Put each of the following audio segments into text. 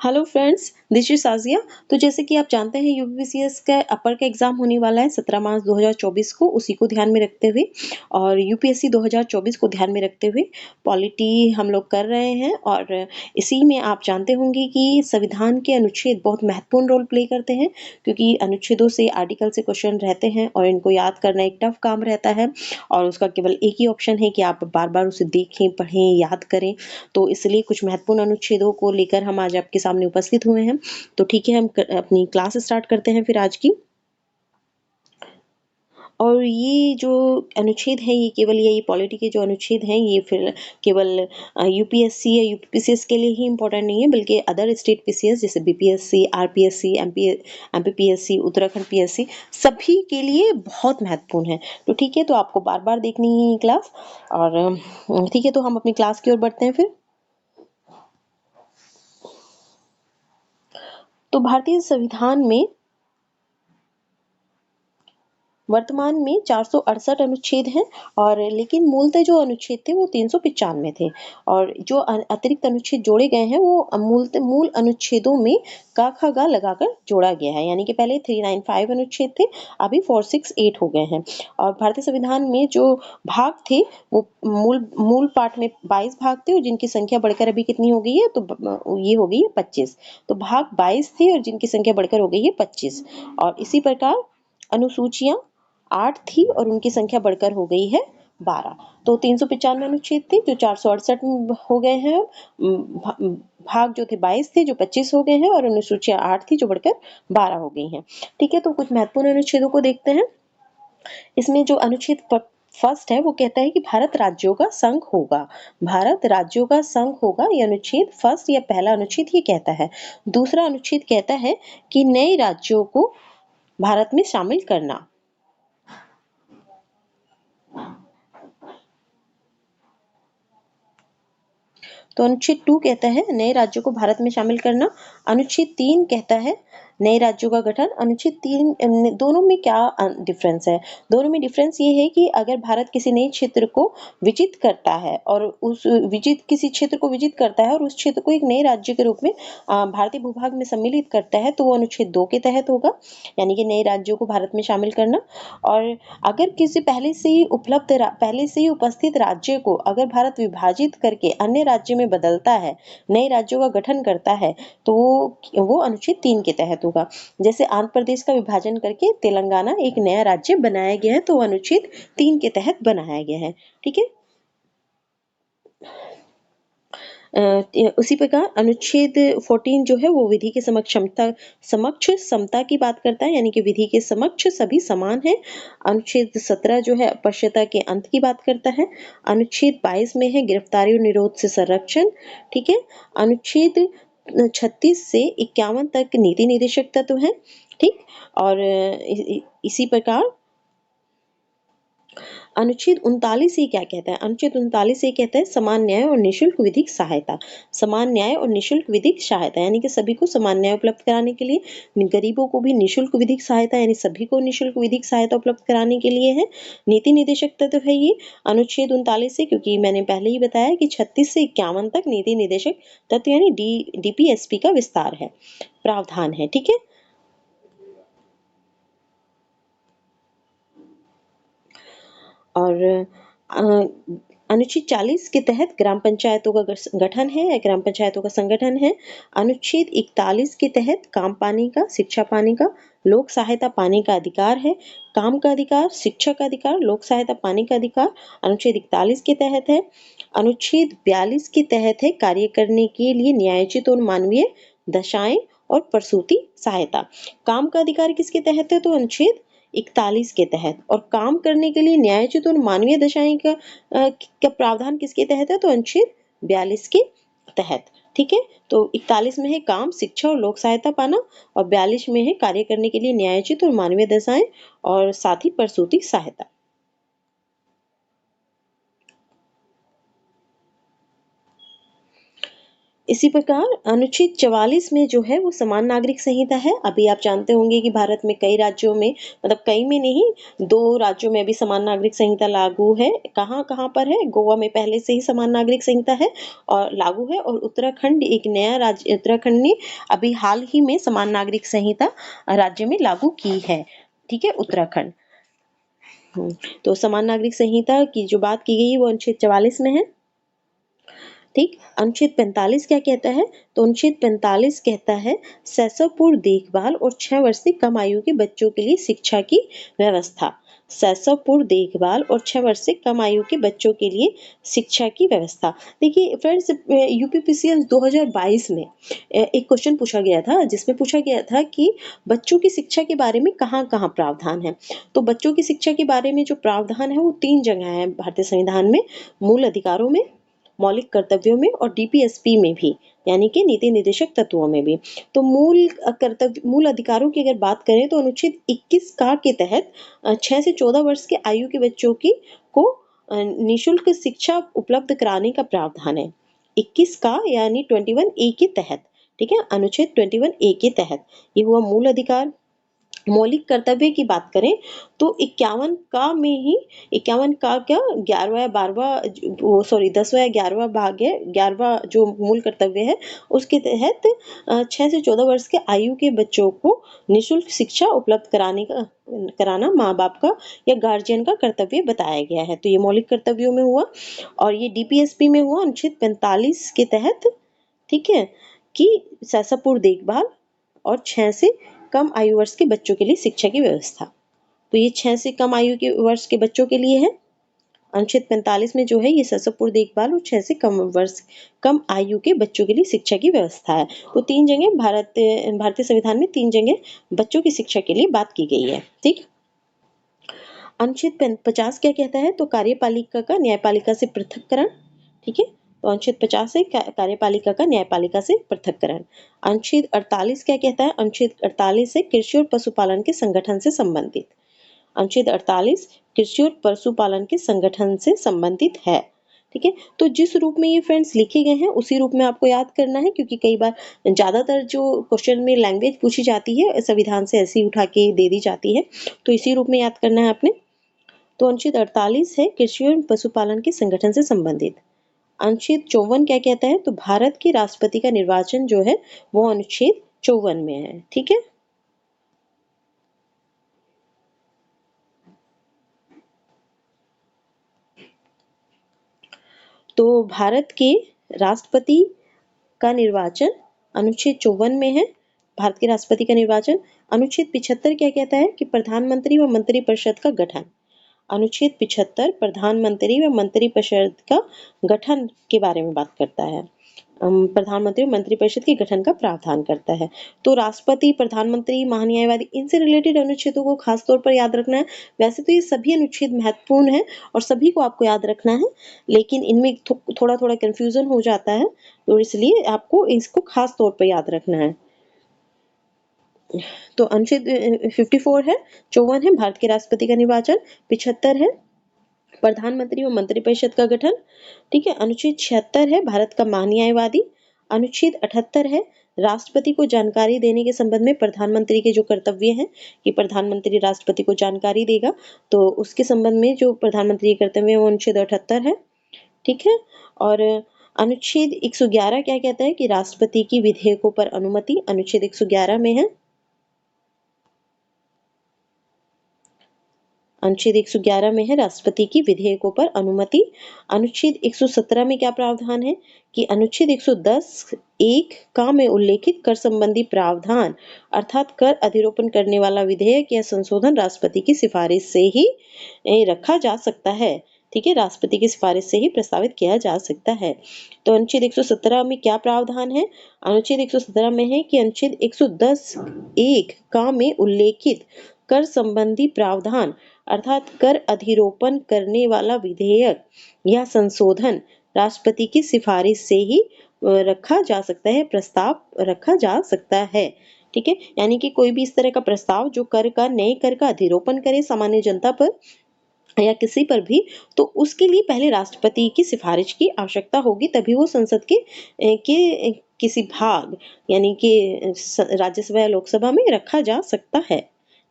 Hello friends, this is Sajiya. तो जैसे कि आप जानते हैं यूपीपीसीएस का अपर का एग्जाम होने वाला है 17 मार्च 2024 को, उसी को ध्यान में रखते हुए और यूपीएससी 2024 को ध्यान में रखते हुए पॉलिटी हम लोग कर रहे हैं। और इसी में आप जानते होंगे कि संविधान के अनुच्छेद बहुत महत्वपूर्ण रोल प्ले करते हैं, क्योंकि अनुच्छेदों से आर्टिकल से क्वेश्चन रहते हैं और इनको याद करना एक टफ काम रहता है। और उसका केवल एक ही ऑप्शन है कि आप बार बार उसे देखें, पढ़ें, याद करें। तो इसलिए कुछ महत्वपूर्ण अनुच्छेदों को लेकर हम आज आपके सामने उपस्थित हुए हैं। तो ठीक है, हम अपनी क्लास स्टार्ट करते हैं फिर आज की। और ये जो अनुच्छेद है, ये केवल यही पॉलिटी के जो अनुच्छेद हैं, ये फिर केवल यूपीएससी या यूपीपीसीएस के लिए ही इम्पोर्टेंट नहीं है, बल्कि अदर स्टेट पीसीएस जैसे BPSC, RPSC, MPPSC, Uttarakhand PSC, सभी के लिए बहुत महत्वपूर्ण है। तो ठीक है, तो आपको बार बार देखनी है ये क्लास। और ठीक है, तो हम अपनी क्लास की ओर बढ़ते हैं फिर। तो भारतीय संविधान में वर्तमान में 468 अनुच्छेद हैं, और लेकिन मूलतः जो अनुच्छेद थे वो 395 थे। और जो अतिरिक्त अनुच्छेद जोड़े गए हैं वो मूल अनुच्छेदों में का खा गा लगाकर जोड़ा गया है। यानी कि पहले 395 अनुच्छेद थे, अभी 468 हो गए हैं। और भारतीय संविधान में जो भाग थे वो मूल मूल पाठ में 22 भाग थे, और जिनकी संख्या बढ़कर अभी कितनी हो गई है, तो ये हो गई है 25। तो भाग 22 थे और जिनकी संख्या बढ़कर हो गई है 25। और इसी प्रकार अनुसूचियां 8 थी और उनकी संख्या बढ़कर हो गई है 12। तो 395 अनुच्छेद थे जो 468 हो गए हैं। भाग जो थे 22 थे जो 25 हो गए हैं, और अनुसूचियां 8 थी जो बढ़कर 12 हो गई हैं। ठीक है, तो कुछ महत्वपूर्ण अनुच्छेदों को देखते हैं। इसमें जो अनुच्छेद फर्स्ट है वो कहता है कि भारत राज्यों का संघ होगा। भारत राज्यों का संघ होगा, ये अनुच्छेद फर्स्ट या पहला अनुच्छेद ये कहता है। दूसरा अनुच्छेद कहता है कि नए राज्यों को भारत में शामिल करना। तो अनुच्छेद 2 कहता है नए राज्यों को भारत में शामिल करना। अनुच्छेद 3 कहता है नए राज्यों का गठन। अनुच्छेद 3 दोनों में क्या डिफरेंस है? दोनों में डिफरेंस ये है कि अगर भारत किसी नए क्षेत्र को विजित करता है और किसी क्षेत्र को विजित करता है और उस क्षेत्र को एक नए राज्य के रूप में भारतीय भूभाग में सम्मिलित करता है, तो वो अनुच्छेद 2 के तहत होगा, यानी कि नए राज्यों को भारत में शामिल करना। और अगर किसी पहले से ही उपस्थित राज्य को अगर भारत विभाजित करके अन्य राज्य में बदलता है, नए राज्यों का गठन करता है, तो वो अनुच्छेद 3 के तहत होगा। जैसे आंध्र प्रदेश का विभाजन करके तेलंगाना एक नया राज्य बनाया गया है, तो अनुच्छेद 3 के तहत बनाया गया है। ठीक है, उसी प्रकार अनुच्छेद 14 जो है वो विधि के समक्ष समता की बात करता है, यानी कि विधि के समक्ष सभी समान हैं। अनुच्छेद 17 जो है अस्पृश्यता के अंत की बात करता है। अनुच्छेद 22 में है गिरफ्तारी और निरोध से संरक्षण। ठीक है, अनुच्छेद 36 से 51 तक नीति निदेशक तत्व है। ठीक, और इसी प्रकार अनुच्छेद 39 ये क्या कहता है? अनुच्छेद 39 ये कहता है समान न्याय और निःशुल्क विधिक सहायता। समान न्याय और निःशुल्क विधिक सहायता यानी कि सभी को समान न्याय उपलब्ध कराने के लिए, गरीबों को भी निःशुल्क विधिक सहायता, यानी सभी को निःशुल्क विधिक सहायता उपलब्ध कराने के लिए है। नीति निदेशक तत्व है ये अनुच्छेद 39 से, क्योंकि मैंने पहले ही बताया कि 36 से 51 तक नीति निदेशक तत्व यानी डीपीएसपी का विस्तार है, प्रावधान है। ठीक है, और अनुच्छेद 40 के तहत ग्राम पंचायतों का गठन है या ग्राम पंचायतों का संगठन है। अनुच्छेद 41 के तहत काम पाने का, शिक्षा पाने का, लोक सहायता पाने का अधिकार है। काम का अधिकार, शिक्षा का अधिकार, लोक सहायता पाने का अधिकार अनुच्छेद 41 के तहत है। अनुच्छेद 42 के तहत है कार्य करने के लिए न्यायोचित और मानवीय दशाएं और प्रसूति सहायता। काम का अधिकार किसके तहत है? तो अनुच्छेद 41 के तहत। और काम करने के लिए न्यायोचित और मानवीय दशाएं का प्रावधान किसके तहत है? तो अनुच्छेद 42 के तहत। ठीक है, तो 41 में है काम, शिक्षा और लोक सहायता पाना, और 42 में है कार्य करने के लिए न्यायोचित और मानवीय दशाएं और साथ ही प्रसूति सहायता। इसी प्रकार अनुच्छेद 44 में जो है वो समान नागरिक संहिता है। अभी आप जानते होंगे कि भारत में कई राज्यों में, मतलब कई में नहीं, 2 राज्यों में अभी समान नागरिक संहिता लागू है। कहाँ-कहाँ पर है? गोवा में पहले से ही समान नागरिक संहिता है और लागू है, और उत्तराखंड एक नया राज्य, उत्तराखंड ने अभी हाल ही में समान नागरिक संहिता राज्य में लागू की है। ठीक है, उत्तराखंड। तो समान नागरिक संहिता की जो बात की गई है वो अनुच्छेद 44 में है। ठीक, अनुच्छेद 45 क्या कहता है? तो अनुच्छेद 45 कहता है शैशवपूर्व देखभाल और 6 वर्ष से कम आयु के बच्चों के लिए शिक्षा की व्यवस्था। शैशवपूर्व देखभाल और 6 वर्ष से कम आयु के बच्चों के लिए शिक्षा की व्यवस्था। देखिए फ्रेंड्स, यूपीपीसीएल 2022 में एक क्वेश्चन पूछा गया था, जिसमें पूछा गया था कि बच्चों की शिक्षा के बारे में कहाँ-कहाँ प्रावधान है। तो बच्चों की शिक्षा के बारे में जो प्रावधान है वो 3 जगह है भारतीय संविधान में, मूल अधिकारों में, मौलिक कर्तव्यों में और डीपीएसपी में भी, यानी कि नीति निर्देशक तत्वों में भी। तो मूल अधिकारों की अगर बात करें तो अनुच्छेद 21 का के तहत 6 से 14 वर्ष के आयु के बच्चों की को निशुल्क शिक्षा उपलब्ध कराने का प्रावधान है। 21 का यानी 21 ए के तहत, ठीक है, अनुच्छेद 21 ए के तहत ये हुआ मूल अधिकार। मौलिक कर्तव्य की बात करें तो 51 का में ही 51 का क्या 11वां या 12वां वो सॉरी 10वां या 11वां भाग है, 11वां जो मूल कर्तव्य है उसके तहत 6 से 14 वर्ष के आयु के बच्चों को निशुल्क शिक्षा उपलब्ध कराना माँ बाप का या गार्जियन का कर्तव्य बताया गया है। तो ये मौलिक कर्तव्यों में हुआ, और ये डीपीएसपी में हुआ अनुच्छेद 45 के तहत, ठीक है, कि शैशवपूर्व देखभाल और 6 से कम आयु वर्ष के बच्चों के लिए शिक्षा की व्यवस्था। तो ये 6 से कम आयु के वर्ष के बच्चों के लिए है। अनुच्छेद 45 में जो है ये शैशवपूर्व देखभाल और 6 से कम आयु के बच्चों के लिए शिक्षा की व्यवस्था है। तो 3 जगह भारतीय संविधान में 3 जगह बच्चों की शिक्षा के लिए बात की गई है। ठीक, अनुच्छेद 50 क्या कहता है? तो कार्यपालिका का न्यायपालिका से पृथककरण। ठीक है, तो अनुच्छेद 50 है कार्यपालिका का न्यायपालिका से पृथककरण। अनुच्छेद 48 क्या कहता है? अनुच्छेद 48 है कृषि और पशुपालन के संगठन से संबंधित। अनुच्छेद 48 कृषि और पशुपालन के संगठन से संबंधित है। ठीक है, तो जिस रूप में ये फ्रेंड्स लिखे गए हैं उसी रूप में आपको याद करना है, क्योंकि कई बार ज्यादातर जो क्वेश्चन में लैंग्वेज पूछी जाती है संविधान से ऐसी उठा के दे दी जाती है, तो इसी रूप में याद करना है आपने। तो अनुच्छेद 48 है कृषि और पशुपालन के संगठन से संबंधित। अनुच्छेद 54 क्या कहता है? तो भारत के राष्ट्रपति का निर्वाचन जो है वो अनुच्छेद 54 में है। ठीक है, तो भारत के राष्ट्रपति का निर्वाचन अनुच्छेद 54 में है। भारत के राष्ट्रपति का निर्वाचन। अनुच्छेद 75 क्या कहता है? कि प्रधानमंत्री व मंत्रिपरिषद का गठन। अनुच्छेद 75 प्रधानमंत्री व मंत्रिपरिषद का गठन के बारे में बात करता है। प्रधानमंत्री मंत्रिपरिषद के गठन का प्रावधान करता है। तो राष्ट्रपति, प्रधानमंत्री, महान्यायवादी, इनसे रिलेटेड अनुच्छेदों को खास तौर पर याद रखना है। वैसे तो ये सभी अनुच्छेद महत्वपूर्ण है और सभी को आपको याद रखना है, लेकिन इनमें थोड़ा थोड़ा कंफ्यूजन हो जाता है, तो इसलिए आपको इसको खास तौर पर याद रखना है। तो अनुच्छेद 54 है, 54 है भारत के राष्ट्रपति का निर्वाचन, 75 है प्रधानमंत्री व मंत्रिपरिषद का गठन। ठीक है, अनुच्छेद 76 है भारत का महान्यायवादी। अनुच्छेद 78 है राष्ट्रपति को जानकारी देने के संबंध में प्रधानमंत्री के जो कर्तव्य हैं कि प्रधानमंत्री राष्ट्रपति को जानकारी देगा, तो उसके संबंध में जो प्रधानमंत्री के कर्तव्य है वो अनुच्छेद 78 है। ठीक है, और अनुच्छेद 111 क्या कहता है? कि राष्ट्रपति की विधेयकों पर अनुमति, अनुच्छेद 111 में है। अनुच्छेद 111 में है राष्ट्रपति की विधेयकों पर अनुमति। अनुच्छेद 117 में क्या प्रावधान है? कि अनुच्छेद 110 एक का में उल्लेखित कर संबंधी प्रावधान अर्थात कर अधिरोपण करने वाला विधेयक या संशोधन राष्ट्रपति की सिफारिश से ही रखा जा सकता है। ठीक है, राष्ट्रपति की सिफारिश से ही प्रस्तावित किया जा सकता है। तो अनुच्छेद 117 में क्या प्रावधान है? अनुच्छेद 117 में है कि अनुच्छेद 110 एक का में उल्लेखित कर संबंधी प्रावधान अर्थात कर अधिरोपण करने वाला विधेयक या संशोधन राष्ट्रपति की सिफारिश से ही रखा जा सकता है, प्रस्ताव रखा जा सकता है। ठीक है, यानी कि कोई भी इस तरह का प्रस्ताव जो कर का नए कर का अधिरोपण करे सामान्य जनता पर, या किसी पर भी, तो उसके लिए पहले राष्ट्रपति की सिफारिश की आवश्यकता होगी, तभी वो संसद के किसी भाग यानी कि राज्यसभा या लोकसभा में रखा जा सकता है।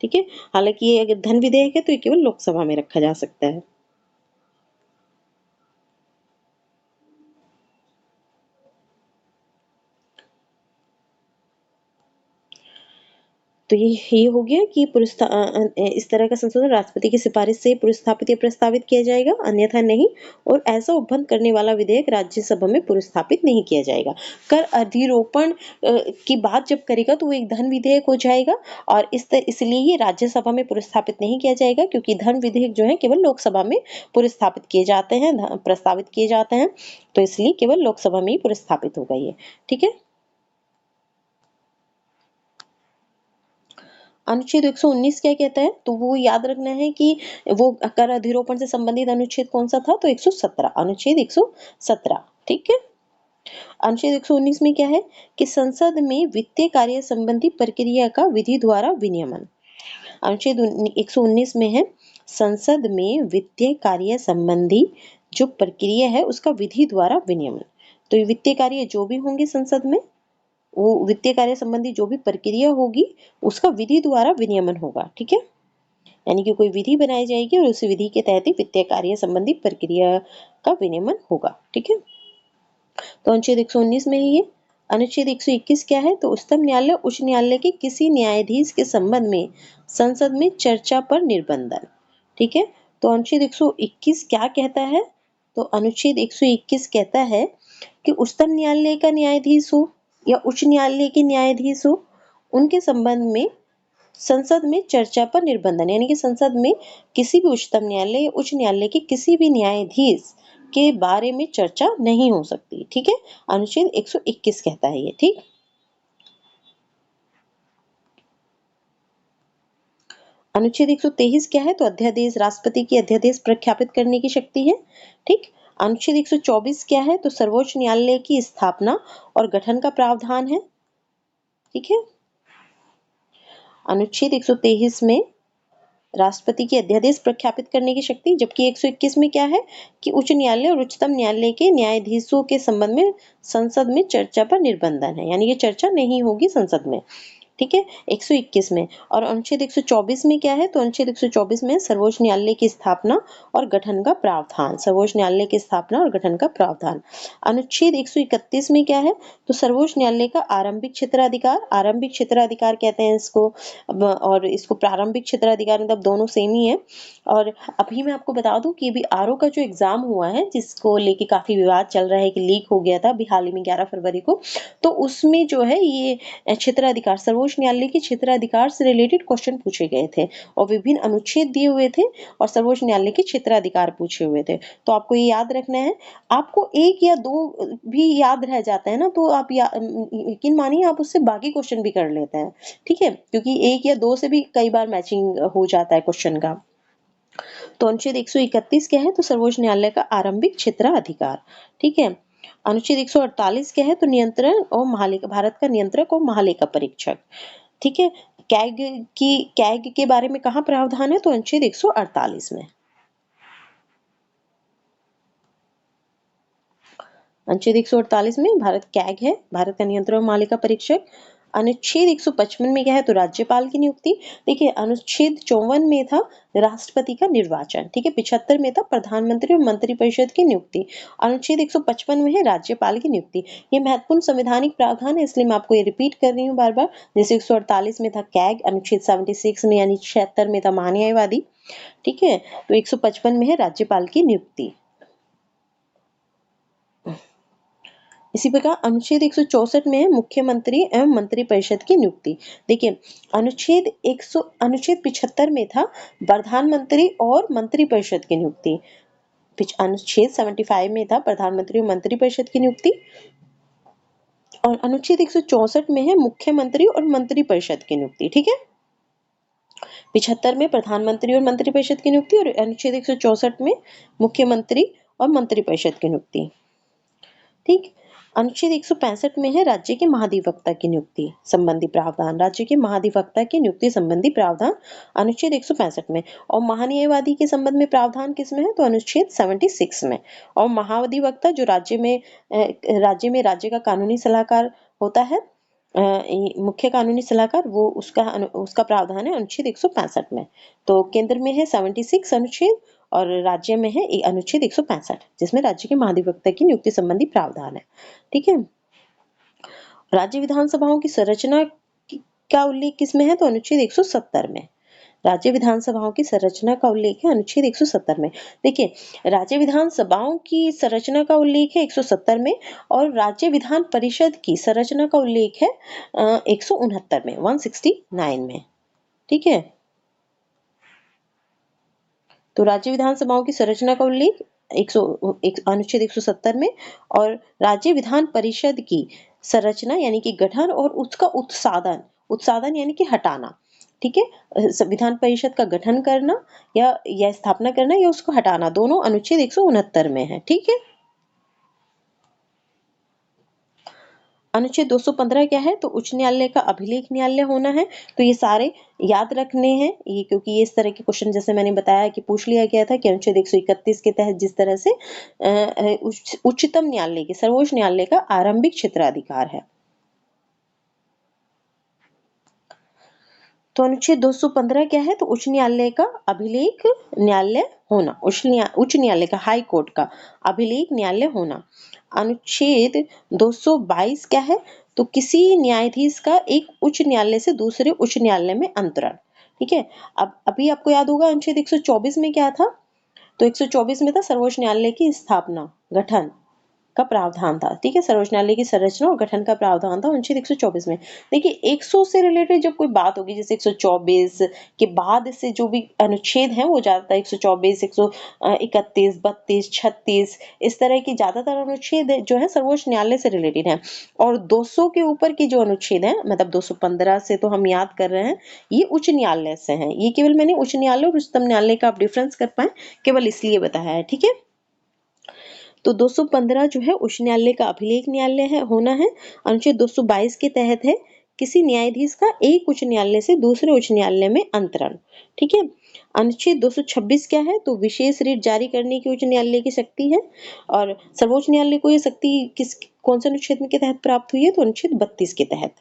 ठीक है, हालांकि ये अगर धन विधेयक है तो ये केवल लोकसभा में रखा जा सकता है। तो ये हो गया कि इस तरह का संशोधन राष्ट्रपति की सिफारिश से पुरस्थापित या प्रस्तावित किया जाएगा, अन्यथा नहीं। और ऐसा उपबंध करने वाला विधेयक राज्यसभा में पुरस्थापित नहीं किया जाएगा। कर अधिरोपण की बात जब करेगा तो वो एक धन विधेयक हो जाएगा, और इसलिए ये राज्यसभा में पुरस्थापित नहीं किया जाएगा, क्योंकि धन विधेयक जो है केवल लोकसभा में पुरस्थापित किए जाते हैं, प्रस्तावित किए जाते हैं, तो इसलिए केवल लोकसभा में ही पुरस्थापित होगा ये। ठीक है। अनुच्छेद 119 क्या कहता है, तो वो याद रखना है कि वो कर अधिरोपण से संबंधित अनुच्छेद कौन सा था, तो 117, अनुच्छेद 117। ठीक है। अनुच्छेद 119 में क्या है कि संसद में वित्तीय कार्य संबंधी प्रक्रिया का विधि द्वारा विनियमन। अनुच्छेद 119 में है संसद में वित्तीय कार्य संबंधी जो प्रक्रिया है उसका विधि द्वारा विनियमन। तो ये वित्तीय कार्य जो भी होंगे संसद में, वो वित्तीय कार्य संबंधी जो भी प्रक्रिया होगी उसका विधि द्वारा विनियमन होगा। ठीक है, यानी कि कोई विधि बनाई जाएगी और उस विधि के तहत ही वित्तीय कार्य संबंधी प्रक्रिया का विनियमन होगा। ठीक है, तो अनुच्छेद 119 में ही ये। अनुच्छेद 121 क्या है, तो उच्चतम न्यायालय उच्च न्यायालय के किसी न्यायाधीश के संबंध में संसद में चर्चा पर निर्बंधन। ठीक है, तो अनुच्छेद 121 क्या कहता है, तो अनुच्छेद 121 कहता है कि उच्चतम न्यायालय का न्यायाधीश हो या उच्च न्यायालय के न्यायाधीश हो, उनके संबंध में संसद में चर्चा पर निर्बंधन, यानी कि संसद में किसी भी उच्चतम न्यायालय या उच्च न्यायालय के किसी भी न्यायाधीश के बारे में चर्चा नहीं हो सकती। ठीक है, अनुच्छेद 121 कहता है ये। ठीक, अनुच्छेद 123 क्या है, तो अध्यादेश, राष्ट्रपति की अध्यादेश प्रख्यापित करने की शक्ति है। ठीक, अनुच्छेद 124 क्या है, तो सर्वोच्च न्यायालय की स्थापना और गठन का प्रावधान है। ठीक है, अनुच्छेद 123 में राष्ट्रपति की अध्यादेश प्रख्यापित करने की शक्ति, जबकि 121 में क्या है कि उच्च न्यायालय और उच्चतम न्यायालय के न्यायाधीशों के संबंध में संसद में चर्चा पर निर्बंधन है, यानी कि चर्चा नहीं होगी संसद में। ठीक है, 121 में। और अनुच्छेद 124 में क्या है, तो अनुच्छेद 124 में सर्वोच्च न्यायालय की स्थापना और गठन का प्रावधान, सर्वोच्च न्यायालय की स्थापना और गठन का प्रावधान। अनुच्छेद 131 में क्या है, तो सर्वोच्च न्यायालय का आरंभिक क्षेत्राधिकार, आरंभिक क्षेत्राधिकार कहते हैं इसको, और इसको प्रारंभिक क्षेत्राधिकार, मतलब दोनों सेम ही है। और अभी मैं आपको बता दूं कि अभी आरओ का जो एग्जाम हुआ है जिसको लेके काफी विवाद चल रहा है कि लीक हो गया था अभी हाल ही में 11 फरवरी को, तो उसमें जो है ये क्षेत्राधिकार, सर्वोच्च न्यायालय के क्षेत्राधिकार से रिलेटेड क्वेश्चन पूछे गए थे और विभिन्न अनुच्छेद दिए हुए थे और सर्वोच्च न्यायालय के क्षेत्राधिकार पूछे हुए थे। तो आपको ये याद रखना है। आपको एक या दो भी याद रह जाता है ना, तो आप यकीन मानिए आप उससे बाकी क्वेश्चन भी कर लेते हैं। ठीक है, क्योंकि एक या दो से भी कई बार मैचिंग हो जाता है क्वेश्चन का। तो अनुच्छेद 131 क्या है, तो सर्वोच्च न्यायालय का आरंभिक क्षेत्राधिकार। ठीक है, अनुच्छेद 148 क्या है, तो नियंत्रण और महालेखा, भारत का नियंत्रक और महालेखा परीक्षक। ठीक है, कैग के बारे में कहाँ प्रावधान है, तो अनुच्छेद 148 में। अनुच्छेद 148 में भारत कैग है, भारत का नियंत्रण और मालिका परीक्षक। अनुच्छेद 155 में क्या है, तो राज्यपाल की नियुक्ति। देखिए, अनुच्छेद 54 में था राष्ट्रपति का निर्वाचन। ठीक है, 75 में था प्रधानमंत्री और मंत्रिपरिषद की नियुक्ति। अनुच्छेद 155 में है राज्यपाल की नियुक्ति। ये महत्वपूर्ण संवैधानिक प्रावधान है, इसलिए मैं आपको ये रिपीट कर रही हूँ बार बार। जैसे 148 में था कैग, अनुच्छेद 76 में यानी 76 में था महान्यायवादी। ठीक है, तो 155 में है राज्यपाल की नियुक्ति। इसी प्रकार अनुच्छेद 164 में है मुख्यमंत्री एवं मंत्रिपरिषद की नियुक्ति। देखिए, अनुच्छेद 75 में था प्रधानमंत्री और मंत्रिपरिषद की नियुक्ति। अनुच्छेद 75 में था प्रधानमंत्री और मंत्रिपरिषद की नियुक्ति, और अनुच्छेद 164 में है मुख्यमंत्री और मंत्रिपरिषद की नियुक्ति। ठीक है, 75 में प्रधानमंत्री और मंत्रिपरिषद की नियुक्ति और अनुच्छेद 164 में मुख्यमंत्री और मंत्रिपरिषद की नियुक्ति। ठीक, अनुच्छेद 165 में है राज्य के महाधिवक्ता की नियुक्ति संबंधी प्रावधान। राज्य के महाधिवक्ता की नियुक्ति संबंधी प्रावधान अनुच्छेद 165 में। और महान्यायवादी के संबंध में प्रावधान किसमें है? तो अनुच्छेद 76 में। और महाधिवक्ता जो राज्य का कानूनी सलाहकार होता है, मुख्य कानूनी सलाहकार, वो उसका प्रावधान है अनुच्छेद 165 में। तो केंद्र में है 76 अनुच्छेद और राज्य में है अनुच्छेद 165, जिसमें राज्य के महाधिवक्ता की नियुक्ति संबंधी प्रावधान है। ठीक है। राज्य विधानसभाओं की संरचना का उल्लेख किसमें है? तो अनुच्छेद 170 में। राज्य विधानसभाओं की संरचना का उल्लेख है अनुच्छेद 170 में। देखिए, राज्य विधानसभाओं की संरचना का उल्लेख है 170 में और राज्य विधान परिषद की संरचना का उल्लेख है 169 में, 169 में। ठीक है। तो राज्य विधानसभाओं की संरचना का उल्लेख अनुच्छेद 170 में और राज्य विधान परिषद की संरचना यानी कि गठन और उसका उत्सादन यानी कि हटाना। ठीक है। विधान परिषद का गठन करना या स्थापना करना या उसको हटाना, दोनों अनुच्छेद 169 में है। ठीक है। अनुच्छेद 215 क्या है? तो उच्च न्यायालय का अभिलेख न्यायालय होना है। तो ये सारे याद रखने हैं ये, क्योंकि ये इस तरह के क्वेश्चन जैसे मैंने बताया कि पूछ लिया गया था कि अनुच्छेद 131 के तहत जिस तरह से उच्चतम न्यायालय के सर्वोच्च न्यायालय का आरंभिक क्षेत्राधिकार है। तो अनुच्छेद 215 क्या है? तो उच्च न्यायालय का अभिलेख न्यायालय होना, उच्च न्यायालय का, हाई कोर्ट का अभिलेख न्यायालय होना। अनुच्छेद 222 क्या है? तो किसी न्यायाधीश का एक उच्च न्यायालय से दूसरे उच्च न्यायालय में अंतरण। ठीक है। अब अभी आपको याद होगा अनुच्छेद 124 में क्या था? तो 124 में था सर्वोच्च न्यायालय की स्थापना, गठन का प्रावधान था। ठीक है। सर्वोच्च न्यायालय की संरचना और गठन का प्रावधान था अनुच्छेद 124 में। देखिए, 100 से रिलेटेड जब कोई बात होगी, जैसे 124 के बाद से जो भी अनुच्छेद है वो ज्यादातर 124, 131, 32, 36 इस तरह की ज्यादातर अनुच्छेद जो है सर्वोच्च न्यायालय से रिलेटेड है। और 200 के ऊपर के जो अनुच्छेद है, मतलब 215 से तो हम याद कर रहे हैं, ये उच्च न्यायालय से है। ये केवल मैंने उच्च न्यायालय और उच्चतम न्यायालय का आप डिफरेंस कर पाए केवल इसलिए बताया है। ठीक है। तो 215 जो है उच्च न्यायालय का अभिलेख न्यायालय है, होना है। अनुच्छेद 222 के तहत है किसी न्यायाधीश का एक उच्च न्यायालय से दूसरे उच्च न्यायालय में अंतरण। ठीक है। अनुच्छेद 226 क्या है? तो विशेष रिट जारी करने की उच्च न्यायालय की शक्ति है। और सर्वोच्च न्यायालय को यह शक्ति कौन से अनुच्छेद के तहत प्राप्त हुई है? तो अनुच्छेद 32 के तहत।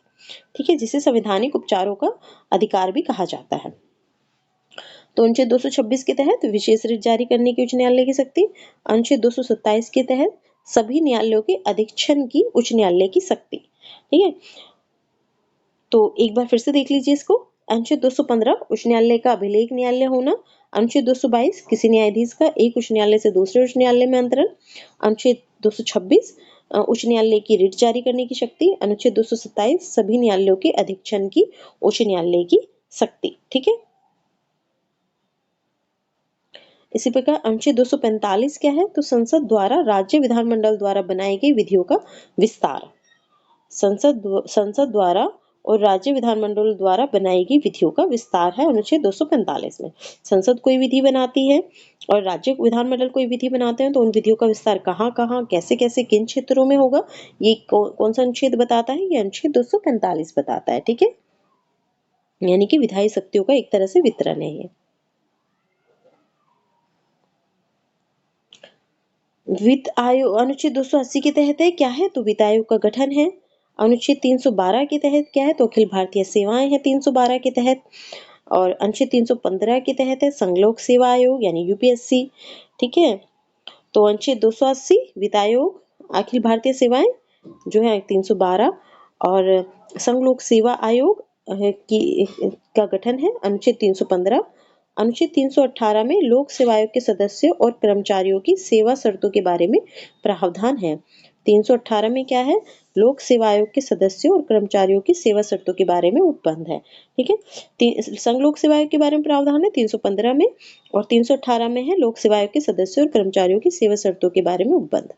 ठीक है, जिसे संवैधानिक उपचारों का अधिकार भी कहा जाता है। तो अनुच्छेद 226 के तहत विशेष रिट जारी करने की उच्च न्यायालय की शक्ति। अनुच्छेद 227 के तहत सभी न्यायालयों के अधीक्षण की उच्च न्यायालय की शक्ति। ठीक है। तो एक बार फिर से देख लीजिए इसको। अनुच्छेद 215 उच्च न्यायालय का अभिलेख न्यायालय होना। अनुच्छेद 222 किसी न्यायाधीश का एक उच्च न्यायालय से दूसरे उच्च न्यायालय में अंतरण। अनुच्छेद 226 उच्च न्यायालय की रिट जारी करने की शक्ति। अनुच्छेद 227 सभी न्यायालयों के अधीक्षण की उच्च न्यायालय की शक्ति। ठीक है। इसी प्रकार अनुच्छेद 245 क्या है? तो संसद द्वारा राज्य विधानमंडल द्वारा बनाई गई विधियों का विस्तार। संसद द्वारा और राज्य विधानमंडल द्वारा बनाई गई विधियों का विस्तार है अनुच्छेद 245 में। संसद कोई विधि बनाती है और राज्य विधानमंडल कोई विधि बनाते हैं, तो उन विधियों का विस्तार कहाँ कहाँ, कैसे कैसे, किन क्षेत्रों में होगा, ये कौन सा अनुच्छेद बताता है? ये अनुच्छेद 245 बताता है। ठीक है। यानी कि विधायी शक्तियों का एक तरह से वितरण है ये। वित्त आयोग अनुच्छेद 280 के तहत है क्या है? तो वित्त आयोग का गठन है। अनुच्छेद 312 के तहत क्या है? तो अखिल भारतीय सेवाएं है 312 के तहत। और अनुच्छेद 315 के तहत है संघलोक सेवा आयोग यानी यूपीएससी। ठीक है। तो अनुच्छेद 280 वित्त आयोग, अखिल भारतीय सेवाएं जो है 312 और संघ लोक सेवा आयोग की का गठन है अनुच्छेद 315। अनुच्छेद 318 में लोक सेवा आयोग के सदस्यों और कर्मचारियों की सेवा शर्तों के बारे में प्रावधान है। 318 में क्या है? लोक सेवा आयोग के सदस्यों और कर्मचारियों की सेवा शर्तों के बारे में उपबंध है। ठीक है। संघ लोक सेवा आयोग के बारे में प्रावधान है 315 में और 318 में है लोक सेवा आयोग के सदस्यों और कर्मचारियों की सेवा शर्तों के बारे में उपबंध।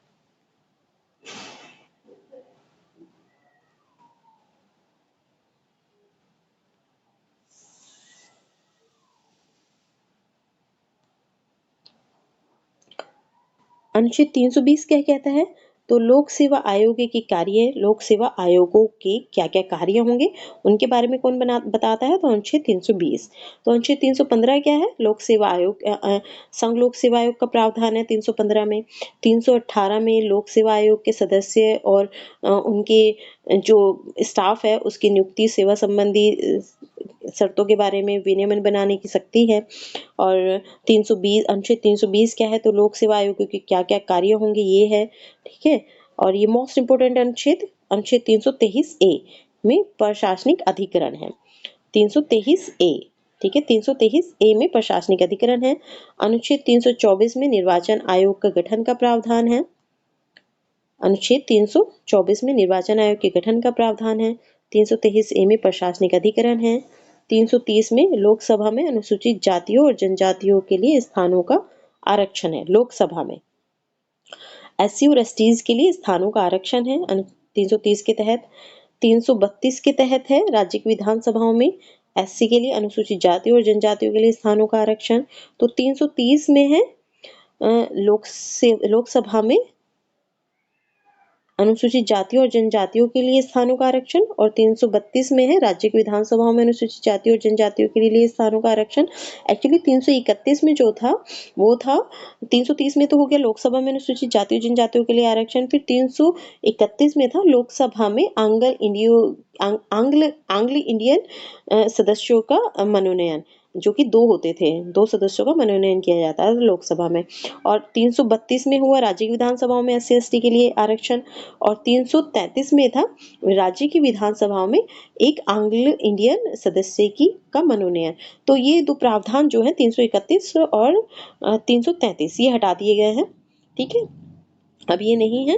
अनुच्छेद 320 क्या कहता है? तो लोक सेवा आयोग के कार्य, लोक सेवा आयोगों के क्या-क्या कार्य होंगे, उनके बारे में कौन बताता है, तो अनुच्छेद 320। तो अनुच्छेद 315 क्या है, लोक सेवा आयोग संघ लोक सेवा आयोग का प्रावधान है 315 में। 318 में लोक सेवा आयोग के सदस्य और उनके जो स्टाफ है उसकी नियुक्ति, सेवा संबंधी शर्तों के बारे में विनियमन बनाने की शक्ति है। और 320 अनुच्छेद 320 क्या है, तो लोक सेवा आयोग के क्या-क्या कार्य होंगे ये है, ठीक है। और ये मोस्ट इम्पोर्टेंट अनुच्छेद अनुच्छेद 323 ए में प्रशासनिक अधिकरण है। 323 ए, ठीक है, 323 ए में प्रशासनिक अधिकरण है। अनुच्छेद 324 में निर्वाचन आयोग का गठन का प्रावधान है। अनुच्छेद 324 में निर्वाचन आयोग के गठन का प्रावधान है। 323 ए में प्रशासनिक अधिकरण है। 330 में लोकसभा में अनुसूचित जातियों और जनजातियों के लिए स्थानों का आरक्षण है। लोकसभा में एससी और एसटीज के लिए स्थानों का आरक्षण है 330 के तहत। 332 के तहत है राज्य की विधानसभाओं में एससी के लिए, अनुसूचित जातियों और जनजातियों के लिए स्थानों का आरक्षण। तो 330 में है लोकसभा में अनुसूचित जातियों और जनजातियों के लिए स्थानों का आरक्षण, और 332 में है राज्य की विधानसभाओं में अनुसूचित जातियों और जनजातियों के लिए स्थानों का आरक्षण। एक्चुअली 331 में जो था वो था, 330 में तो हो गया लोकसभा में अनुसूचित जातियों जनजातियों के लिए आरक्षण, फिर 331 में था लोकसभा में आंग्ल इंडियन सदस्यों का मनोनयन, जो कि 2 होते थे, 2 सदस्यों का मनोनयन किया जाता है लोकसभा में। और 332 में हुआ राज्य की विधानसभाओं में एससी एसटी के लिए आरक्षण, और 333 में था राज्य की विधानसभाओं में एक आंग्ल इंडियन सदस्य का मनोनयन। तो ये 2 प्रावधान जो है 331 और 333 ये हटा दिए गए हैं, ठीक है। अब ये नहीं है,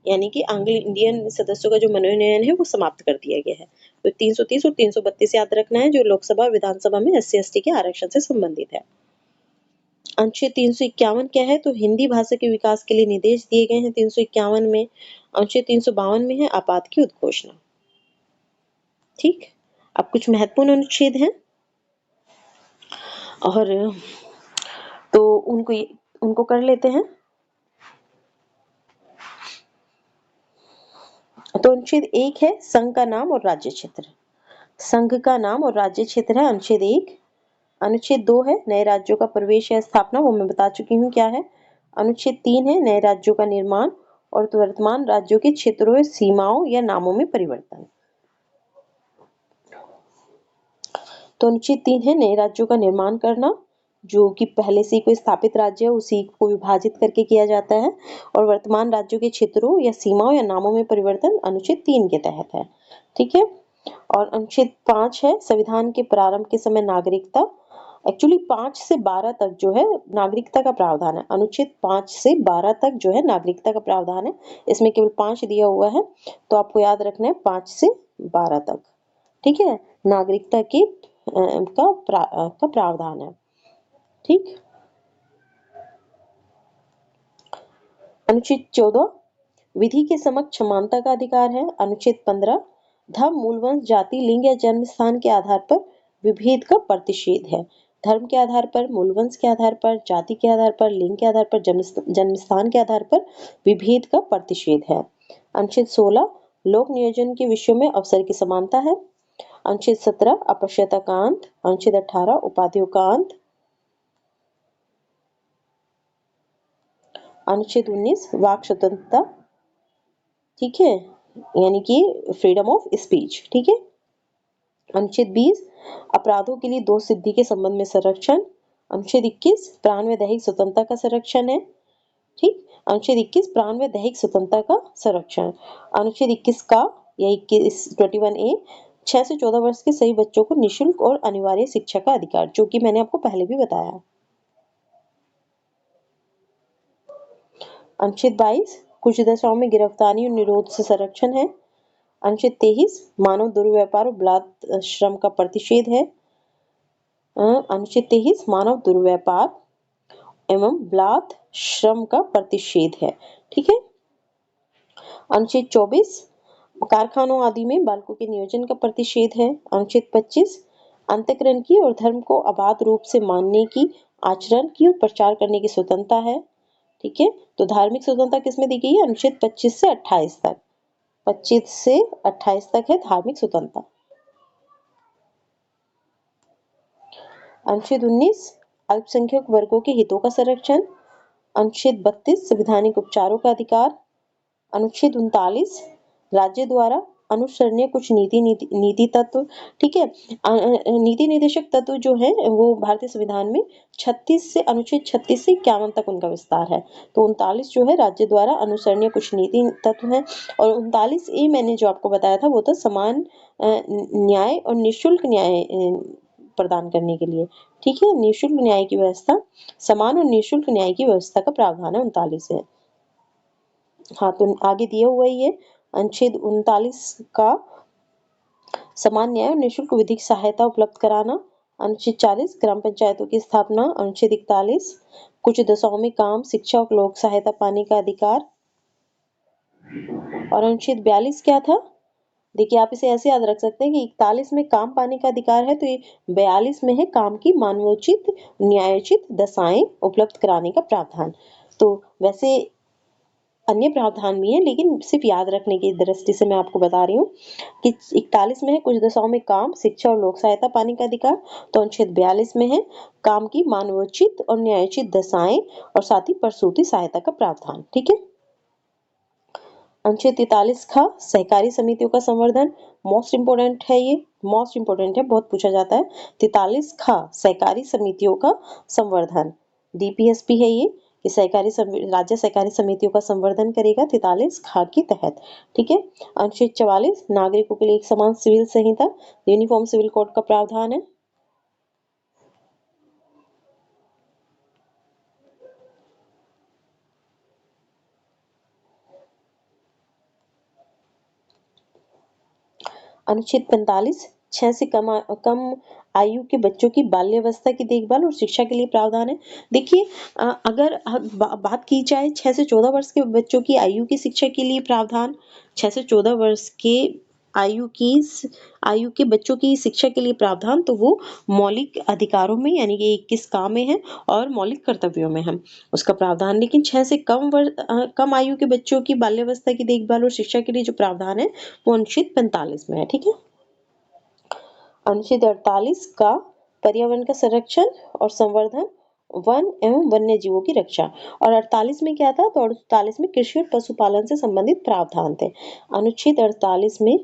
यानी कि आंग्ल इंडियन सदस्यों का जो मनोनयन है वो समाप्त कर दिया गया है। तो 330 और 332 याद रखना है, जो लोकसभा और विधानसभा में एससी एसटी के आरक्षण से संबंधित है। अनुच्छेद 351 क्या है, तो हिंदी भाषा के विकास के लिए निर्देश दिए गए हैं 351 में। अनुच्छेद 352 में है आपात की उद्घोषणा। ठीक, अब कुछ महत्वपूर्ण अनुच्छेद हैं और तो उनको कर लेते हैं। तो अनुच्छेद 1 है संघ का नाम और राज्य क्षेत्र। संघ का नाम और राज्य क्षेत्र है अनुच्छेद 1। अनुच्छेद 2 है नए राज्यों का प्रवेश या स्थापना, वो मैं बता चुकी हूँ क्या है। अनुच्छेद 3 है नए राज्यों का निर्माण और वर्तमान राज्यों के क्षेत्रों, सीमाओं या नामों में परिवर्तन। तो अनुच्छेद 3 है नए राज्यों का निर्माण करना, जो कि पहले से कोई स्थापित राज्य है उसी को विभाजित करके किया जाता है, और वर्तमान राज्यों के क्षेत्रों या सीमाओं या नामों में परिवर्तन अनुच्छेद 3 के तहत है, ठीक है। और अनुच्छेद 5 है संविधान के प्रारंभ के समय नागरिकता। एक्चुअली 5 से 12 तक जो है नागरिकता का प्रावधान है। अनुच्छेद 5 से 12 तक जो है नागरिकता का प्रावधान है, इसमें केवल 5 दिया हुआ है, तो आपको याद रखना है 5 से 12 तक, ठीक है। नागरिकता की का प्रावधान है, ठीक। अनुच्छेद 14 विधि के समक्ष समानता का अधिकार है। अनुच्छेद 15 धर्म, मूल वंश, जाति, लिंग या जन्म स्थान के आधार पर विभेद का प्रतिषेध है। धर्म के आधार पर, मूल वंश के आधार पर, जाति के आधार पर, लिंग के आधार पर, जन्म स्थान के आधार पर विभेद का प्रतिषेध है। अनुच्छेद 16 लोक नियोजन के विषयों में अवसर की समानता है। अनुच्छेद 17 अपश्यता का अंत। अनुच्छेद 18 उपाधियों का अंत। अनुच्छेद 19 वाक स्वतंत्रता, ठीक है, यानी कि फ्रीडम ऑफ स्पीच, ठीक है। अनुच्छेद 20 अपराधों के लिए दोष सिद्धि के संबंध में संरक्षण। अनुच्छेद 21 प्राण व दैहिक स्वतंत्रता का संरक्षण है, ठीक। अनुच्छेद 21 प्राण व दैहिक स्वतंत्रता का संरक्षण। अनुच्छेद 21 का या 21 6 से 14 वर्ष के सभी बच्चों को निःशुल्क और अनिवार्य शिक्षा का अधिकार, जो कि मैंने आपको पहले भी बताया। अनुच्छेद 22 कुछ दशाओं में गिरफ्तारी और निरोध से संरक्षण है। अनुच्छेद 23 मानव दुर्व्यापार और बलात् श्रम का प्रतिषेध है। अनुच्छेद 23 मानव दुर्व्यापार एवं बलात् श्रम का प्रतिषेध है, ठीक है। अनुच्छेद 24 कारखानों आदि में बालकों के नियोजन का प्रतिषेध है। अनुच्छेद 25 अंतःकरण की और धर्म को अबाध रूप से मानने की, आचरण की और प्रचार करने की स्वतंत्रता है। ठीक है, तो धार्मिक स्वतंत्रता किसमें दी गई है? अनुच्छेद 25 से 28 तक। 25 से 28 तक है धार्मिक स्वतंत्रता। अनुच्छेद 19 अल्पसंख्यक वर्गों के हितों का संरक्षण। अनुच्छेद 32 संवैधानिक उपचारों का अधिकार। अनुच्छेद 39 राज्य द्वारा अनुसरणीय कुछ नीति तत्व। ठीक है, नीति निर्देशक तत्व जो है वो भारतीय संविधान में 36 से अनुच्छेद 36 से 51 तक उनका विस्तार है। तो 39 जो है राज्य द्वारा अनुसरणीय कुछ नीति तत्व है, और 39 ए मैंने जो आपको बताया था वो था समान न्याय और निःशुल्क न्याय प्रदान करने के लिए। ठीक है, निःशुल्क न्याय की व्यवस्था, समान और निःशुल्क न्याय की व्यवस्था का प्रावधान है 39 है। हाँ, तो आगे दिया हुआ ही है अनुच्छेद 39 का समान न्याय और निःशुल्क विधिक सहायता उपलब्ध कराना। अनुच्छेद 40 ग्राम पंचायतों की स्थापना। अनुच्छेद 41 कुछ दशाओं में काम, शिक्षा और लोक सहायता पाने का अधिकार। और अनुच्छेद 42 क्या था? देखिए, आप इसे ऐसे याद रख सकते हैं कि 41 में काम पाने का अधिकार है, तो ये 42 में है काम की मानवोचित न्यायोचित दशाएं उपलब्ध कराने का प्रावधान। तो वैसे अन्य प्रावधान भी है, लेकिन सिर्फ याद रखने की दृष्टि से मैं आपको बता रही हूँ कि 41 में है कुछ दशाओं में काम, शिक्षा और लोक सहायता पाने का अधिकार। तो अनुच्छेद 42 में है काम की मानवोचित और न्यायोचित दशाएं और साथ ही प्रसूति सहायता का प्रावधान। ठीक है, अनुच्छेद 43 का सहकारी समितियों का संवर्धन। मोस्ट इंपोर्टेंट है, ये मोस्ट इंपोर्टेंट है, बहुत पूछा जाता है। 43 का सहकारी समितियों का संवर्धन, डीपीएसपी है ये, कि राज्य सहकारी समितियों का संवर्धन करेगा 43 खा के तहत। ठीक है, अनुच्छेद 44 नागरिकों के लिए एक समान सिविल संहिता, यूनिफॉर्म सिविल कोड का प्रावधान है। अनुच्छेद 45 6 से कम आयु के बच्चों की बाल्यावस्था की देखभाल और शिक्षा के लिए प्रावधान है। देखिए, अगर बात की जाए 6 से 14 वर्ष के बच्चों की आयु की शिक्षा के लिए प्रावधान, 6 से 14 वर्ष के आयु के बच्चों की शिक्षा के लिए प्रावधान, तो वो मौलिक अधिकारों में यानी कि 21 का में है और मौलिक कर्तव्यों में है उसका प्रावधान। लेकिन 6 से कम आयु के बच्चों की बाल्यावस्था की देखभाल और शिक्षा के लिए जो प्रावधान है वो अनुच्छेद 45 में है। ठीक है, अनुच्छेद 48 का पर्यावरण का संरक्षण और संवर्धन, वन एवं वन्य जीवों की रक्षा। और 48 में क्या था? तो 48 में कृषि और पशुपालन से संबंधित प्रावधान थे। अनुच्छेद 48 में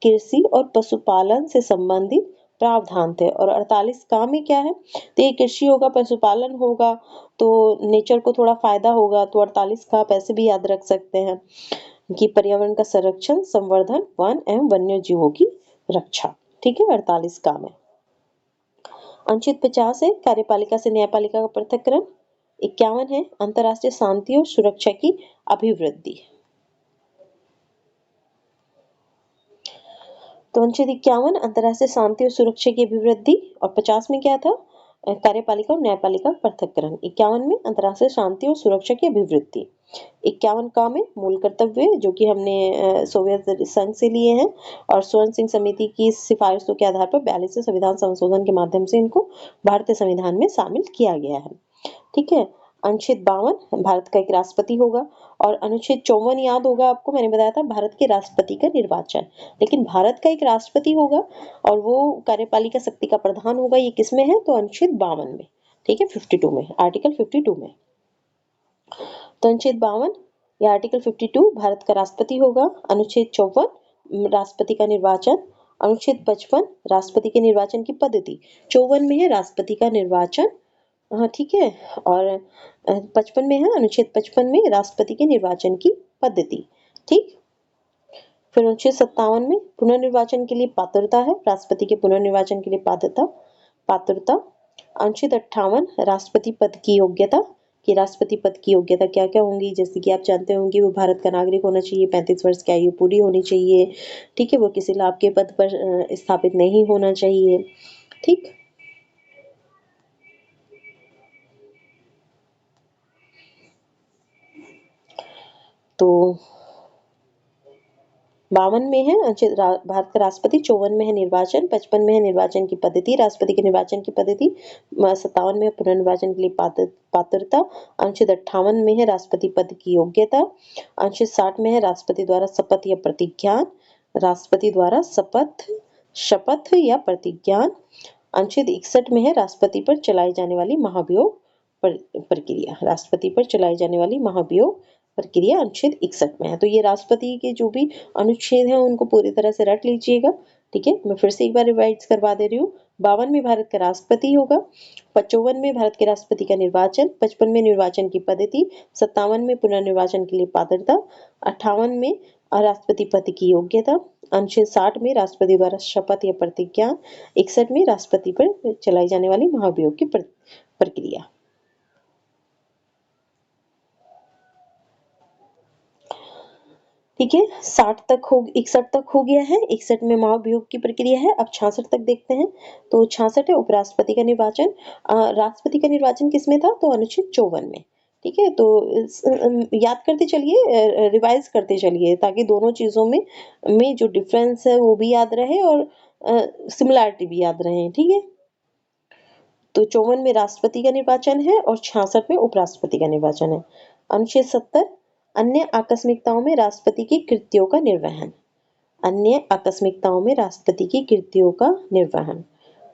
कृषि और पशुपालन से संबंधित प्रावधान थे। और 48 का में क्या है? तो ये कृषि होगा, पशुपालन होगा, तो नेचर को थोड़ा फायदा होगा, तो 48 का आप ऐसे भी याद रख सकते हैं कि पर्यावरण का संरक्षण, संवर्धन, वन एवं वन्य जीवों की रक्षा। ठीक है, 48 का में। अनुच्छेद 50 है कार्यपालिका से न्यायपालिका का पृथक्करण। 51 है अंतर्राष्ट्रीय शांति और सुरक्षा की अभिवृद्धि। तो अनुच्छेद 51 अंतर्राष्ट्रीय शांति और सुरक्षा की अभिवृद्धि, और 50 में क्या था? कार्यपालिका और न्यायपालिका पृथक्करण। 51 में अंतर्राष्ट्रीय शांति और सुरक्षा की अभिवृद्धि। 51 का में मूल कर्तव्य जो कि हमने सोवियत संघ से लिए हैं, और स्वर्ण सिंह समिति की सिफारिशों के आधार पर 42वें संविधान संशोधन के माध्यम से इनको भारतीय संविधान में शामिल किया गया है। ठीक है, अनुच्छेद 52 भारत का एक राष्ट्रपति होगा। और अनुच्छेद 54 याद होगा आपको, मैंने बताया था भारत के राष्ट्रपति का निर्वाचन। लेकिन भारत का एक राष्ट्रपति होगा और वो कार्यपालिका शक्ति का प्रधान होगा, ये किसमें है? तो अनुच्छेद 52 में। ठीक है, 52 में, आर्टिकल 52 में। तो अनुच्छेद 52 या आर्टिकल 52 भारत का राष्ट्रपति होगा। अनुच्छेद 54 राष्ट्रपति का निर्वाचन। अनुच्छेद 55 राष्ट्रपति के निर्वाचन की पद्धति। 54 में है राष्ट्रपति का निर्वाचन, हाँ ठीक है, और 55 में है, अनुच्छेद 55 में राष्ट्रपति के निर्वाचन की पद्धति। ठीक, फिर अनुच्छेद 57 में पुनर्निर्वाचन के लिए पात्रता है, राष्ट्रपति के पुनर्निर्वाचन के लिए पात्रता। अनुच्छेद 58 राष्ट्रपति पद की योग्यता, कि राष्ट्रपति पद की योग्यता क्या क्या होंगी, जैसे कि आप जानते होंगे वो भारत का नागरिक होना चाहिए, 35 वर्ष की आयु पूरी होनी चाहिए। ठीक है, वो किसी लाभ के पद पर स्थापित नहीं होना चाहिए। ठीक, तो 52 में है अनुच्छेद भारत का राष्ट्रपति, 54 में है निर्वाचन, 55 में है निर्वाचन की पद्धति, राष्ट्रपति के निर्वाचन की पद्धति, 57 में है पुनर्निर्वाचन के लिए पात्रता, अनुच्छेद 58 में है राष्ट्रपति पद की योग्यता, अनुच्छेद 60 में है राष्ट्रपति द्वारा शपथ या प्रतिज्ञान, राष्ट्रपति द्वारा शपथ या प्रतिज्ञान, अनुच्छेद 61 में है राष्ट्रपति पर चलाई जाने वाली महाभियोग प्रक्रिया, राष्ट्रपति पर चलाई जाने वाली महाभियोग प्रक्रिया अनुच्छेद 61 में है। तो ये राष्ट्रपति के जो भी अनुच्छेद हैं उनको पूरी तरह से रट लीजिएगा। ठीक है, मैं फिर से एक बार रिवाइज करवा दे रही हूँ। 52 में भारत का राष्ट्रपति होगा, 55 में भारत के राष्ट्रपति का निर्वाचन, 55 में निर्वाचन की पद्धति, 57 में पुनर्निर्वाचन के लिए पात्रता, 58 में राष्ट्रपति पद की योग्यता, अनुच्छेद 60 में राष्ट्रपति द्वारा शपथ या प्रतिज्ञा, 61 में राष्ट्रपति पर चलाई जाने वाली महाभियोग की प्रक्रिया। ठीक है, 61 तक हो गया है, 61 में महाभियोग की प्रक्रिया है। अब 66 तक देखते हैं। तो 66 है उपराष्ट्रपति का निर्वाचन। राष्ट्रपति का निर्वाचन किसमें था? तो अनुच्छेद 54 में। ठीक है, तो याद करते चलिए, रिवाइज करते चलिए, ताकि दोनों चीजों में जो डिफरेंस है वो भी याद रहे और सिमिलैरिटी भी याद रहे। ठीक है, तो 54 में राष्ट्रपति का निर्वाचन है और 66 में उपराष्ट्रपति का निर्वाचन है। अनुच्छेद 70 अन्य आकस्मिकताओं में राष्ट्रपति की कृत्यों का निर्वहन, अन्य आकस्मिकताओं में राष्ट्रपति की कृत्यों का निर्वहन।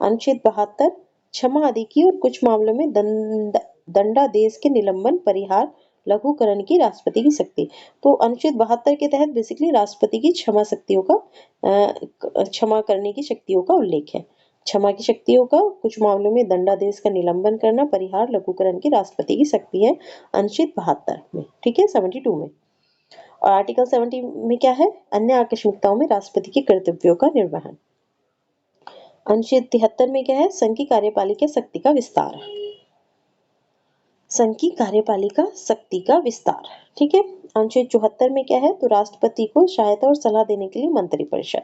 अनुच्छेद 72 क्षमा आदि की और कुछ मामलों में दंडादेश के निलंबन, परिहार, लघुकरण की राष्ट्रपति की शक्ति। तो अनुच्छेद 72 के तहत बेसिकली राष्ट्रपति की क्षमा करने की शक्तियों का उल्लेख है। क्षमा की शक्तियों का कुछ मामलों में दंडादेश का निलंबन करना, परिहार, लघुकरण की राष्ट्रपति की शक्ति है अनुच्छेद 72 में। ठीक है, 72 में। और आर्टिकल 70 में क्या है? अन्य आकस्मिकताओं में राष्ट्रपति के कर्तव्यों का निर्वहन। अनुच्छेद 73 में क्या है? संघ की कार्यपालिका शक्ति का विस्तार, संघ की कार्यपालिका शक्ति का विस्तार। ठीक है, अनुच्छेद 74 में क्या है? तो राष्ट्रपति को सहायता और सलाह देने के लिए मंत्रिपरिषद,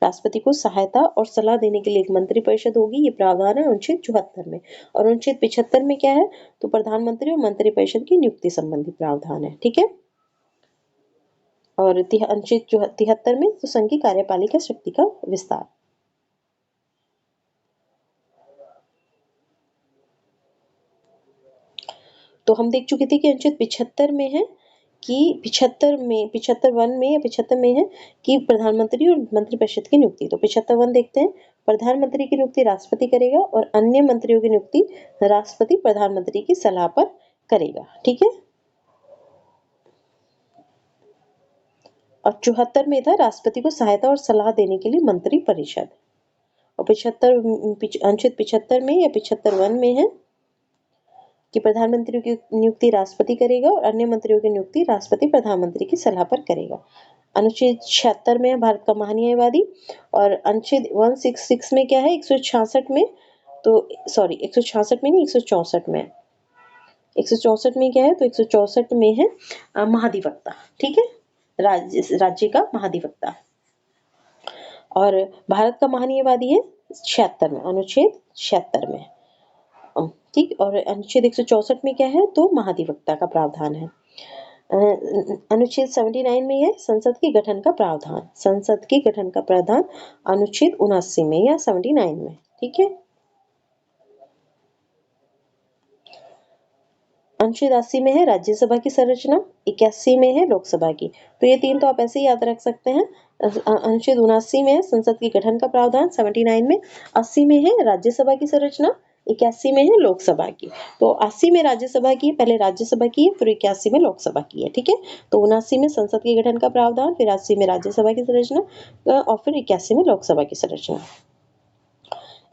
राष्ट्रपति को सहायता और सलाह देने के लिए एक मंत्रिपरिषद होगी, ये प्रावधान है अनुच्छेद 74 में। और अनुच्छेद 75 में क्या है? तो प्रधानमंत्री और मंत्रिपरिषद की नियुक्ति संबंधी प्रावधान है। ठीक है, और अनुच्छेद 73 में तो संघ की कार्यपालिका शक्ति का विस्तार। तो हम देख चुके थे कि अनुच्छेद 75 में है कि 75 में या 75 में है कि प्रधानमंत्री और मंत्रिपरिषद की नियुक्ति। तो 75 देखते हैं। प्रधानमंत्री की नियुक्ति राष्ट्रपति करेगा और अन्य मंत्रियों की नियुक्ति राष्ट्रपति प्रधानमंत्री की सलाह पर करेगा। ठीक है, और 74 में था राष्ट्रपति को सहायता और सलाह देने के लिए मंत्रिपरिषद। और अनुच्छेद 75 में या 75 में है कि प्रधानमंत्री की नियुक्ति राष्ट्रपति करेगा और अन्य मंत्रियों की नियुक्ति राष्ट्रपति प्रधानमंत्री की सलाह पर करेगा। अनुच्छेद 76 में है भारत का महान्यायवादी। और अनुच्छेद 166 में क्या है? 166 में, तो सॉरी 166 में नहीं, 164 में। 164 में क्या है? तो 164 में है महाधिवक्ता। ठीक है, राज्य का महाधिवक्ता। और भारत का महान्यायवादी है 76 में, अनुच्छेद 76 में। ठीक, और अनुच्छेद 164 में क्या है? तो महाधिवक्ता का प्रावधान है। अनुच्छेद 79 में है संसद के गठन का प्रावधान, संसद के गठन का प्रावधान अनुच्छेद 79 में या 79 में। ठीक है, अनुच्छेद 80 में है राज्यसभा की संरचना, 81 में है लोकसभा की। तो ये तीन तो आप ऐसे ही याद रख सकते हैं। अनुच्छेद 79 में है संसद के गठन का प्रावधान, 79 में, 80 में है राज्यसभा की संरचना, 81 में है लोकसभा की। तो 80 में राज्यसभा की, पहले राज्यसभा की है, फिर 81 में लोकसभा की है। ठीक है, तो 79 में संसद के गठन का प्रावधान, फिर 80 में राज्यसभा की संरचना और फिर 81 में लोकसभा की संरचना।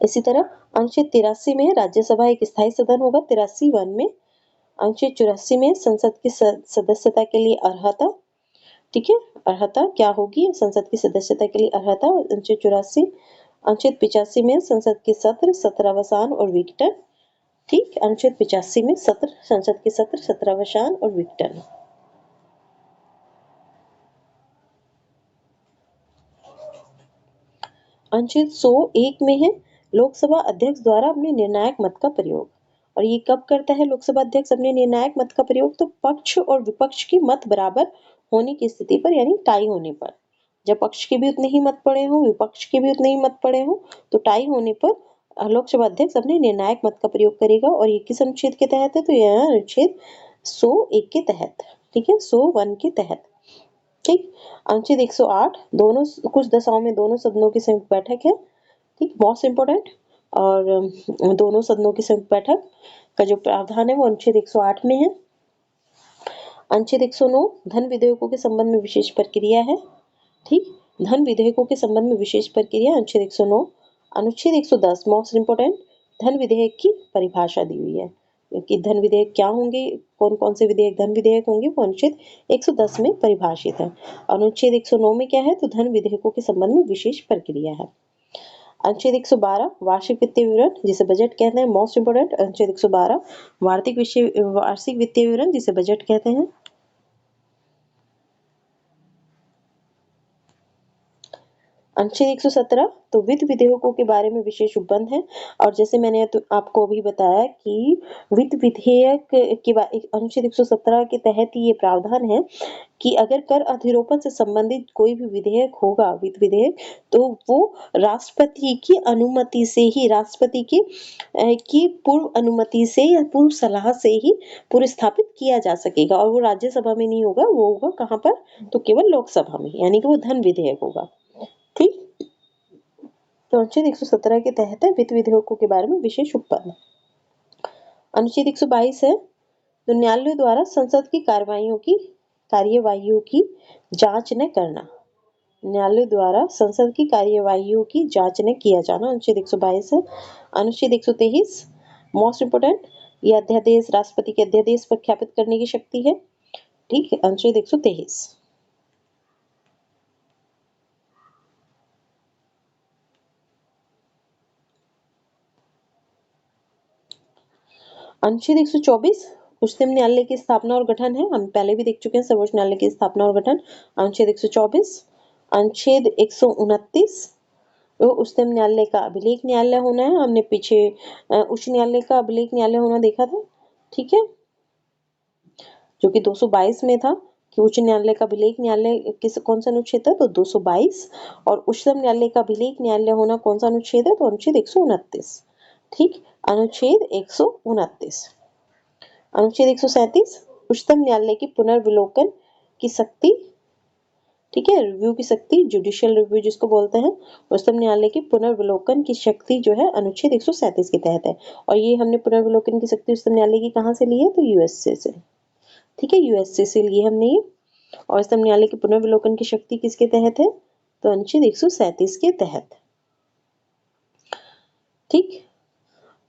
इसी तरह अनुच्छेद 83 में राज्यसभा एक स्थायी सदन होगा, 83(1) में। अनुच्छेद 84 में संसद की सदस्यता के लिए अर्हता। ठीक है, अर्हता क्या होगी? संसद की सदस्यता के लिए अर्हता, अनुच्छेद 84। अनुच्छेद 85 में संसद के सत्र, सत्रावसान और विघटन। ठीक, अनुच्छेद 85 में सत्र, संसद के सत्र, सत्रावसान और विघटन। अनुच्छेद 101 में है लोकसभा अध्यक्ष द्वारा अपने निर्णायक मत का प्रयोग। और ये कब करता है लोकसभा अध्यक्ष अपने निर्णायक मत का प्रयोग? तो पक्ष और विपक्ष की मत बराबर होने की स्थिति पर, यानी टाई होने पर। जब पक्ष के भी उतने ही मत पड़े हों, विपक्ष के भी उतने ही मत पड़े हों, तो टाई होने पर लोकसभा अध्यक्ष अपने निर्णायक मत का प्रयोग करेगा। और ये किस अनुच्छेद के तहत है? तो यह अनुच्छेद 101 के तहत, ठीक है, 101 के तहत, ठीक। अनुच्छेद 108 दोनों कुछ दशाओं में दोनों सदनों की संयुक्त बैठक है, ठीक, मोस्ट इंपोर्टेंट। और दोनों सदनों की संयुक्त बैठक का जो प्रावधान है वो अनुच्छेद 108 में है। अनुच्छेद 109 धन विधेयकों के संबंध में विशेष प्रक्रिया है, ठीक। धन विधेयकों के संबंध में विशेष प्रक्रिया अनुच्छेद 109। अनुच्छेद 110 मोस्ट इंपोर्टेंट, धन विधेयक की परिभाषा दी हुई है कि धन विधेयक क्या होंगे, कौन कौन से विधेयक धन विधेयक होंगे, वो अनुच्छेद 110 में परिभाषित है। अनुच्छेद 109 में क्या है? तो धन विधेयकों के संबंध में विशेष प्रक्रिया है। अनुच्छेद 112 वार्षिक वित्तीय विवरण जिसे बजट कहते हैं, मोस्ट इंपोर्टेंट। अनुच्छेद 112 वार्षिक वित्तीय विवरण जिसे बजट कहते हैं। अनुच्छेद 117 तो वित्त विधेयकों के बारे में विशेष उपबंध है। और जैसे मैंने तो आपको अभी बताया कि वित्त विधेयक के अनुच्छेद 117 के तहत ही ये प्रावधान है कि अगर कर अधिरोपण से संबंधित कोई भी विधेयक होगा, वित्त विधेयक, तो वो राष्ट्रपति की अनुमति से ही, राष्ट्रपति की पूर्व अनुमति से या पूर्व सलाह से ही पुरस्थापित किया जा सकेगा। और वो राज्यसभा में नहीं होगा, वो होगा कहाँ पर? तो केवल लोकसभा में, यानी कि वो धन विधेयक होगा, ठीक। तो अनुच्छेद 117 के तहत है वित्त विधेयकों के बारे में विशेष उपबंध। अनुच्छेद 122 है तो न्यायालय द्वारा संसद की कार्यवाहियों की जांच न करना, न्यायालय द्वारा संसद की कार्यवाहियों की जांच न किया जाना, अनुच्छेद 122 है। अनुच्छेद 123 मोस्ट इंपोर्टेंट, ये अध्यादेश राष्ट्रपति के अध्यादेश प्रख्यापित करने की शक्ति है, ठीक है, अनुच्छेद 123। अनुच्छेद 124 उच्चतम न्यायालय की स्थापना और गठन है, हम पहले भी देख चुके हैं सर्वोच्च न्यायालय की स्थापना और गठन, अनुच्छेद 124। अनुच्छेद 129 तो उच्चतम न्यायालय का अभिलेख न्यायालय होना है, हमने पीछे उच्च न्यायालय का अभिलेख न्यायालय होना देखा था, ठीक है, जो कि 222 में था कि उच्च न्यायालय का अभिलेख न्यायालय किस कौन सा अनुच्छेद है? तो 222। और उच्चतम न्यायालय का अभिलेख न्यायालय होना कौन सा अनुच्छेद है? तो अनुच्छेद 129, ठीक, अनुच्छेद 129। अनुच्छेद 137 उच्चतम न्यायालय की पुनर्विलोकन की शक्ति, ठीक है, रिव्यू की शक्ति, जुडिशियल रिव्यू जिसको बोलते हैं, उच्चतम न्यायालय की पुनर्विलोकन की शक्ति जो है अनुच्छेद 137 के तहत है। और ये हमने पुनर्विलोकन की शक्ति उच्चतम न्यायालय की कहाँ से ली है? तो यूएसए से, ठीक है, यूएसए से लिए हमने ये। और उच्चतम न्यायालय की पुनर्विलोकन की शक्ति किसके तहत है? तो अनुच्छेद 137 के तहत, ठीक।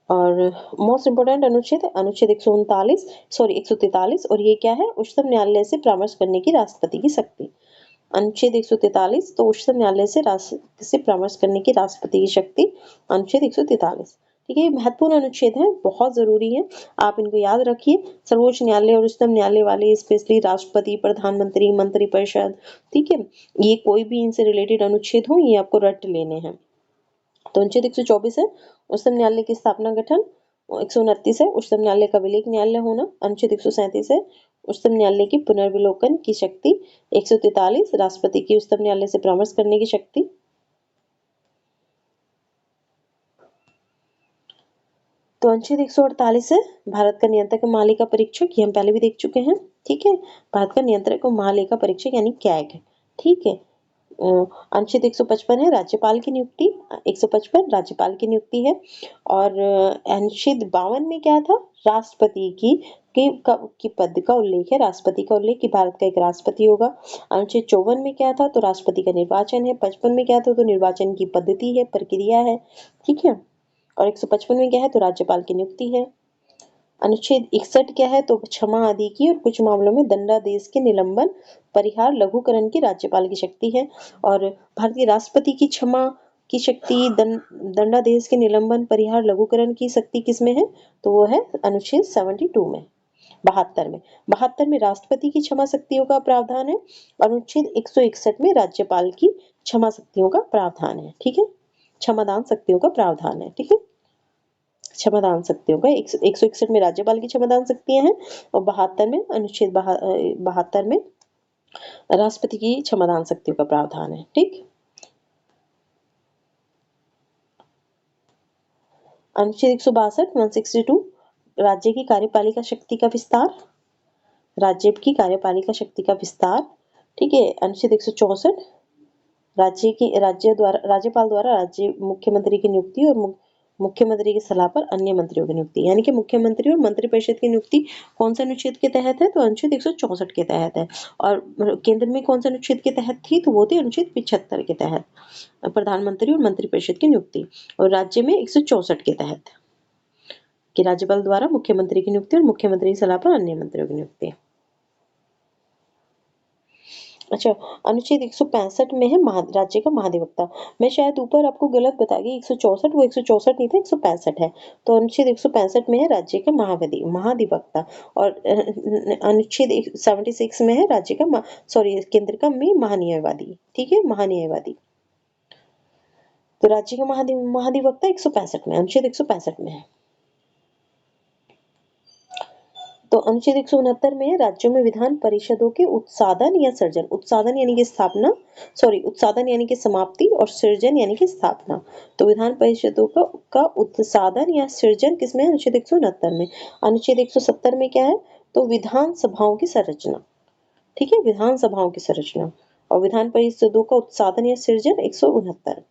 और मोस्ट इंपोर्टेंट अनुच्छेद है अनुच्छेद 143 और ये क्या है? उच्चतम न्यायालय से परामर्श करने की राष्ट्रपति की शक्ति। अनुच्छेद 143 तो उच्चतम न्यायालय से परामर्श करने की राष्ट्रपति की शक्ति, अनुच्छेद 143, ठीक है। ये महत्वपूर्ण अनुच्छेद है, बहुत जरूरी है, आप इनको याद रखिए। सर्वोच्च न्यायालय और उच्चतम न्यायालय वाले स्पेशली राष्ट्रपति, प्रधानमंत्री, मंत्रिपरिषद, ठीक है, ये कोई भी इनसे रिलेटेड अनुच्छेद हो, ये आपको रट लेने हैं। तो अनुच्छेद 124 है उच्चतम न्यायालय की स्थापना गठन, 129 है उच्चतम न्यायालय का विलेख न्यायालय होना, अनुच्छेद 137 है उच्चतम न्यायालय की पुनर्विलोकन की शक्ति, 143 राष्ट्रपति की उच्चतम न्यायालय से परामर्श करने की शक्ति। तो अनुच्छेद 148 है भारत का नियंत्रक महालेखा परीक्षक, ये हम पहले भी देख चुके हैं, ठीक है, भारत का नियंत्रक और महालेखा परीक्षक यानी कैग, ठीक है। अनुच्छेद 155 है राज्यपाल की नियुक्ति, 155 राज्यपाल की नियुक्ति है। और अनुच्छेद 52 में क्या था? राष्ट्रपति की पद का उल्लेख है, राष्ट्रपति का उल्लेख कि भारत का एक राष्ट्रपति होगा। अनुच्छेद 54 में क्या था? तो राष्ट्रपति का निर्वाचन है। 55 में क्या था? तो निर्वाचन की पद्धति है, प्रक्रिया है, ठीक है। और 155 में क्या है? तो राज्यपाल की नियुक्ति है। अनुच्छेद 61 क्या है? तो क्षमा आदि की और कुछ मामलों में दंडादेश के निलंबन, परिहार, लघुकरण की राज्यपाल की शक्ति है। और भारतीय राष्ट्रपति की क्षमा की शक्ति, दंडादेश के निलंबन, परिहार, लघुकरण की शक्ति किसमें है? तो वो है अनुच्छेद 72 में, 72 में राष्ट्रपति की क्षमा शक्तियों का प्रावधान है। अनुच्छेद 161 में राज्यपाल की क्षमा शक्तियों का प्रावधान है, ठीक है, क्षमादान शक्तियों का प्रावधान है, ठीक है, क्षमादान शक्तियों का 161 में राज्यपाल की क्षमादान शक्तियां हैं और 72 में अनुच्छेद 72 में राष्ट्रपति की क्षमादान शक्तियों का प्रावधान है। ठीक, अनुच्छेद 162 162 राज्य की कार्यपालिका शक्ति का विस्तार, राज्य की कार्यपालिका शक्ति का विस्तार। ठीक है, अनुच्छेद 164 राज्यपाल द्वारा राज्य मुख्यमंत्री की नियुक्ति और मुख्यमंत्री की सलाह पर अन्य मंत्रियों की नियुक्ति, यानी कि मुख्यमंत्री और मंत्रिपरिषद की नियुक्ति कौन से अनुच्छेद के तहत है, तो अनुच्छेद 164 के तहत है। और केंद्र में कौन से अनुच्छेद के तहत थी, तो वो थी अनुच्छेद 75 के तहत, प्रधानमंत्री और मंत्रिपरिषद की नियुक्ति। और राज्य में 164 के तहत कि राज्यपाल द्वारा मुख्यमंत्री की नियुक्ति और मुख्यमंत्री की सलाह पर अन्य मंत्रियों की नियुक्ति। अच्छा, अनुच्छेद 165 में है राज्य का महाधिवक्ता। मैं शायद ऊपर आपको गलत बता गई, 164 वो 164 नहीं था, 165 है। तो अनुच्छेद 165 में है राज्य का महाधिवक्ता। और अनुच्छेद 76 में है राज्य का केंद्र का महान्यायवादी। ठीक है, महान्यायवादी। तो राज्य का महाधिवक्ता 165 में, अनुच्छेद 165 में है। तो अनुच्छेद 169 में राज्यों में विधान परिषदों के उत्साधन या सृजन, उत्साधन यानी कि स्थापना, उत्साधन यानी कि समाप्ति और सृजन यानी कि स्थापना। तो विधान परिषदों का उत्साधन या सृजन किसमें, अनुच्छेद 169 में। अनुच्छेद 170 में क्या है, तो विधान सभाओं की संरचना। ठीक है, विधान सभाओं की संरचना। और विधान परिषदों का उत्साधन या सृजन 169।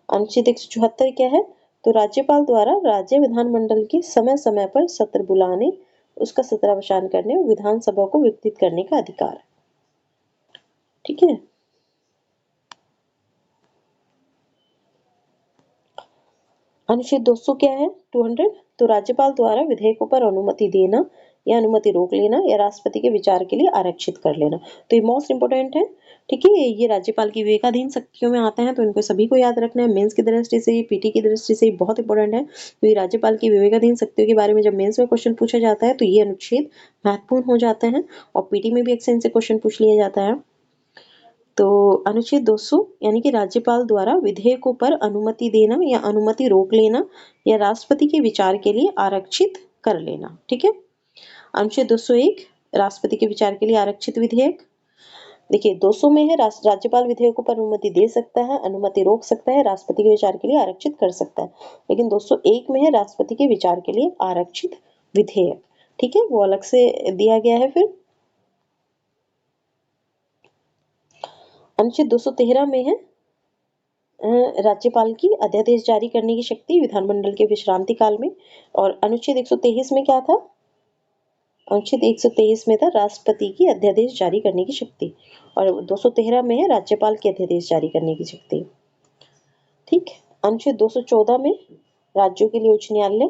अनुच्छेद 174 क्या है, तो राज्यपाल द्वारा राज्य विधानमंडल के समय समय पर सत्र बुलाने, उसका सत्रावसान करने और विधानसभा को विघटित करने का अधिकार। ठीक है, अनुच्छेद 200 क्या है, 200, तो राज्यपाल द्वारा विधेयकों पर अनुमति देना या अनुमति रोक लेना या राष्ट्रपति के विचार के लिए आरक्षित कर लेना। तो ये मोस्ट इंपोर्टेंट है। ठीक है, ये राज्यपाल की विवेकाधीन शक्तियों में आते हैं, तो इनको सभी को याद रखना है। मेंस की दृष्टि से, पीटी की दृष्टि से बहुत इंपॉर्टेंट है। तो ये राज्यपाल की विवेकाधीन शक्तियों के बारे में जब मेंस में क्वेश्चन पूछा जाता है तो ये अनुच्छेद महत्वपूर्ण हो जाते हैं, और पीटी में भी अक्सर इनसे क्वेश्चन पूछ लिया जाता है। तो अनुच्छेद 200 यानी कि राज्यपाल द्वारा विधेयकों पर अनुमति देना या अनुमति रोक लेना या राष्ट्रपति के विचार के लिए आरक्षित कर लेना। ठीक है, अनुच्छेद 201 राष्ट्रपति के विचार के लिए आरक्षित विधेयक। देखिए, 200 में है राज्यपाल विधेयकों पर अनुमति दे सकता है, अनुमति रोक सकता है, राष्ट्रपति के विचार के लिए आरक्षित कर सकता है। लेकिन 201 में है राष्ट्रपति के विचार के लिए आरक्षित विधेयक। ठीक है, वो अलग से दिया गया है। फिर अनुच्छेद 213 में है राज्यपाल की अध्यादेश जारी करने की शक्ति विधानमंडल के विश्रांति काल में। और अनुच्छेद 123 में क्या था, अनुच्छेद 123 में था राष्ट्रपति की अध्यादेश जारी करने की शक्ति, और 213 में है राज्यपाल की अध्यादेश जारी करने की शक्ति। ठीक, अनुच्छेद 214 में राज्यों के लिए उच्च न्यायालय।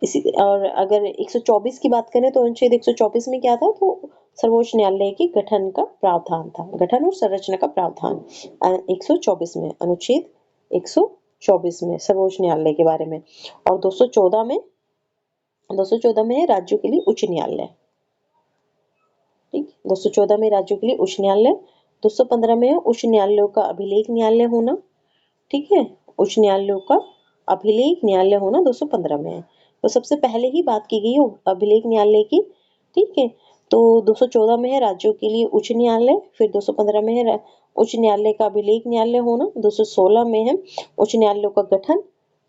इसी और अगर 124 की बात करें तो अनुच्छेद 124 में क्या था, तो सर्वोच्च न्यायालय के गठन का प्रावधान था, गठन और संरचना का प्रावधान 124 में, अनुच्छेद 124 में सर्वोच्च न्यायालय के बारे में। और 214 में है राज्यों के लिए उच्च न्यायालय। ठीक, 214 में राज्यों के लिए उच्च न्यायालय। 215 में है उच्च न्यायालयों का अभिलेख न्यायालय होना। ठीक है, उच्च न्यायालयों का अभिलेख न्यायालय होना 215 में है। तो सबसे पहले ही बात की गई है अभिलेख न्यायालय की। ठीक है, तो 214 में है राज्यों के लिए उच्च न्यायालय, फिर 215 में है उच्च न्यायालय का अभिलेख न्यायालय होना, 216 में है उच्च न्यायालयों का गठन।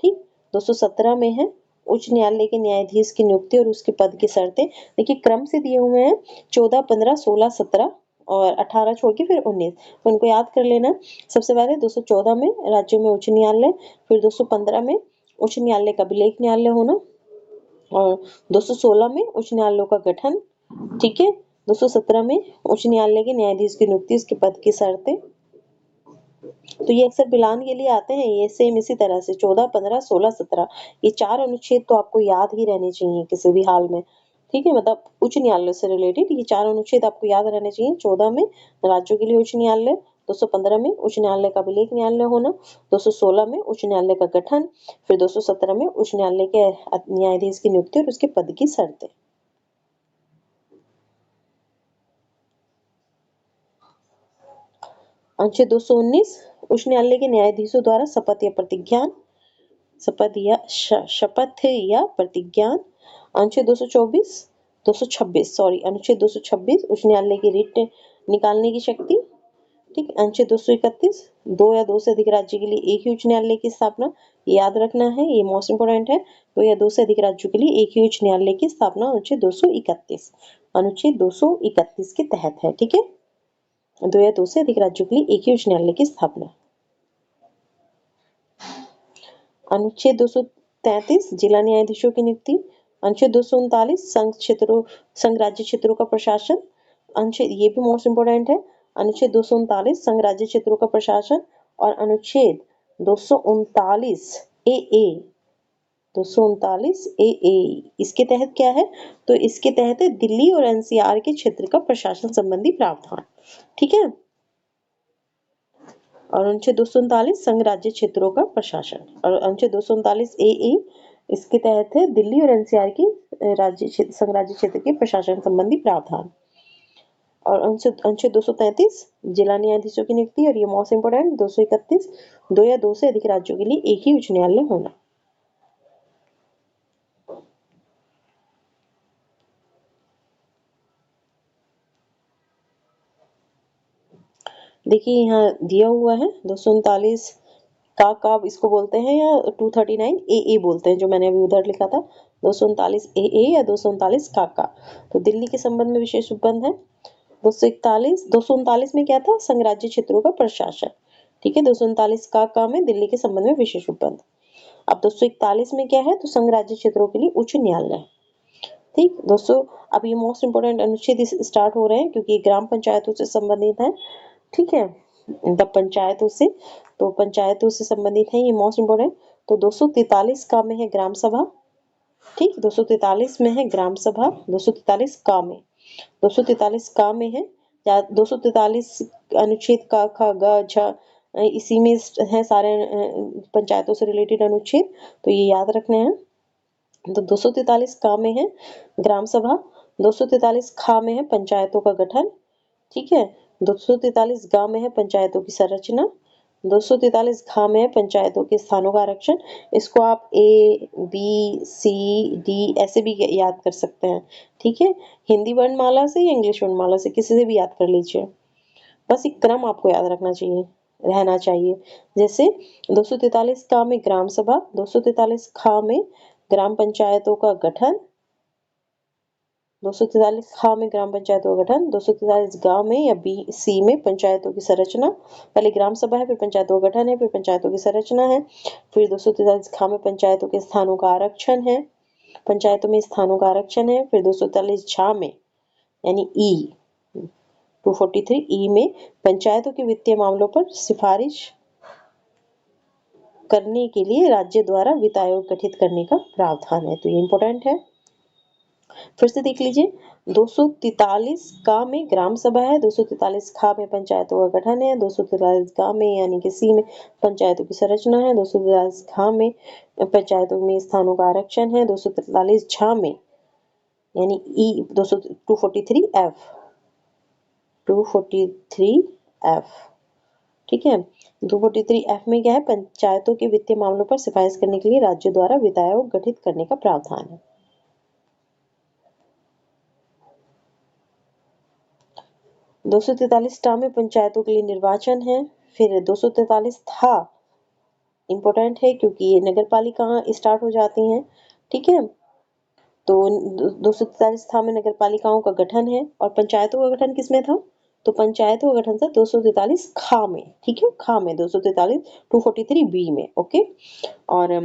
ठीक, 217 में है उच्च न्यायालय के न्यायाधीश की नियुक्ति और उसके पद की शर्तें। देखिए, क्रम से दिए हुए हैं 14, 15, 16, 17 और 18 छोड़ के फिर 19, तो इनको याद कर लेना। सबसे पहले 214 में राज्यों में उच्च न्यायालय, फिर 215 में उच्च न्यायालय का अभिलेख न्यायालय होना, और 216 में उच्च न्यायालयों का गठन। ठीक है, 217 में उच्च न्यायालय के न्यायाधीश की नियुक्ति, उसके पद की शर्तें। तो ये अक्सर बिलान के लिए आते हैं, ये सेम इसी तरह से 14, 15, 16, 17 ये 4 अनुच्छेद तो आपको याद ही रहने चाहिए किसी भी हाल में। ठीक है, मतलब उच्च न्यायालय से रिलेटेड ये 4 अनुच्छेद आपको याद रहने चाहिए। 14 में राज्यों के लिए उच्च न्यायालय, 215 में उच्च न्यायालय का अभिलेख न्यायालय होना, 216 में उच्च न्यायालय का गठन, फिर 217 में उच्च न्यायालय के न्यायाधीश की नियुक्ति और उसके पद की शर्तें। अनुच्छेद 219 उच्च न्यायालय के न्यायाधीशों द्वारा शपथ या प्रतिज्ञान, शपथ या प्रतिज्ञान। अनुच्छेद 224 226 सॉरी अनुच्छेद 226 उच्च न्यायालय की रिट निकालने की शक्ति। ठीक, अनुच्छेद 231 दो या दो से अधिक राज्य के लिए एक ही उच्च न्यायालय की स्थापना, याद रखना है, ये मोस्ट इंपोर्टेंट है। दो या दो से अधिक राज्यों के लिए एक ही उच्च न्यायालय की स्थापना अनुच्छेद 231 के तहत है। ठीक है, दो या दो से अधिक राज्यों के लिए एक ही उच्च न्यायालय की स्थापना। अनुच्छेद 233 जिला न्यायाधीशों की नियुक्ति। अनुच्छेद 239 संघ राज्य क्षेत्रों का प्रशासन। अनुच्छेद ये भी मोस्ट इंपोर्टेंट है। अनुच्छेद 239 संघ राज्य क्षेत्रों का प्रशासन और अनुच्छेद 239 ए 239 ए इसके तहत क्या है, तो इसके तहत है दिल्ली और एनसीआर के क्षेत्र का प्रशासन संबंधी प्रावधान। ठीक है, और अनुच्छेद 239 संघ राज्य क्षेत्रों का प्रशासन और अनुच्छेद 239 ए इसके तहत है दिल्ली और एनसीआर की संघ राज्य क्षेत्र के प्रशासन संबंधी प्रावधान। और अनुच्छेद 233 जिला न्यायाधीशों की नियुक्ति और ये मोस्ट इंपोर्टेंट 231 दो या दो से अधिक राज्यों के लिए एक ही उच्च न्यायालय होना। देखिए यहाँ दिया हुआ है 239 का इसको बोलते हैं या 239 ए बोलते हैं, जो मैंने अभी उधर लिखा था 239 ए या 239 का। तो दिल्ली के संबंध में विशेष उपबंध है। 239 में क्या था, संघ राज्य क्षेत्रों का प्रशासन। ठीक है, 239 का में दिल्ली के संबंध में विशेष उपबंध। अब 241 में क्या है, तो संघ राज्य क्षेत्रों के लिए उच्च न्यायालय। ठीक दोस्तों, अब ये मोस्ट इंपोर्टेंट अनुच्छेद स्टार्ट हो रहे हैं क्योंकि ग्राम पंचायतों से संबंधित है। ठीक है, पंचायतों से संबंधित है, ये मोस्ट इंपोर्टेंट। तो 243 का में है ग्राम सभा। ठीक, 243 में है ग्राम सभा, 243 का में 243 का में है, या 243 अनुच्छेद का ख ग झ इसी में है सारे पंचायतों से रिलेटेड अनुच्छेद, तो ये याद रखने हैं। तो 243 का में है ग्राम सभा, 243 खा में है पंचायतों का गठन। ठीक है, 243 गा में है पंचायतों की संरचना, 243 घा में है पंचायतों के स्थानों का आरक्षण। इसको आप ए बी सी डी ऐसे भी याद कर सकते हैं। ठीक है, हिंदी वर्णमाला से या इंग्लिश वर्णमाला से किसी से भी याद कर लीजिए, बस एक क्रम आपको याद रहना चाहिए। जैसे 243 का में ग्राम सभा, 243 खा में ग्राम पंचायतों का गठन, 243 खा में ग्राम पंचायतों का गठन, 243 गांव में या बी सी में पंचायतों की संरचना। पहले ग्राम सभा है, फिर पंचायतों का गठन है, फिर पंचायतों की संरचना है, फिर 243 खा में पंचायतों के स्थानों का आरक्षण है, पंचायतों में स्थानों का आरक्षण है, फिर 243 झा में यानी ई 243 ई में पंचायतों के वित्तीय मामलों पर सिफारिश करने के लिए राज्य द्वारा वित्त आयोग गठित करने का प्रावधान है। तो ये इंपॉर्टेंट है। फिर से देख लीजिए, 243 का में ग्राम सभा है, 243 खा में पंचायतों का गठन है, 243 गा में यानी कि सी में पंचायतों की संरचना है, 243 खा में पंचायतों में स्थानों का आरक्षण है, 243 झा में यानी ई 243 एफ 243 एफ। ठीक है, 243 एफ में क्या है, पंचायतों के वित्तीय मामलों पर सिफारिश करने के लिए राज्य द्वारा वित्त आयोग गठित करने का प्रावधान है। 243 टा में पंचायतों के लिए निर्वाचन है। फिर 243 था इंपॉर्टेंट है क्योंकि ये नगर पालिका स्टार्ट हो जाती हैं। ठीक है, तो 243 था में नगर पालिकाओं का गठन है और पंचायतों का गठन किसमें था, तो पंचायतों का गठन था 243 खा में। ठीक है, खा में 243 243 बी में। ओके, और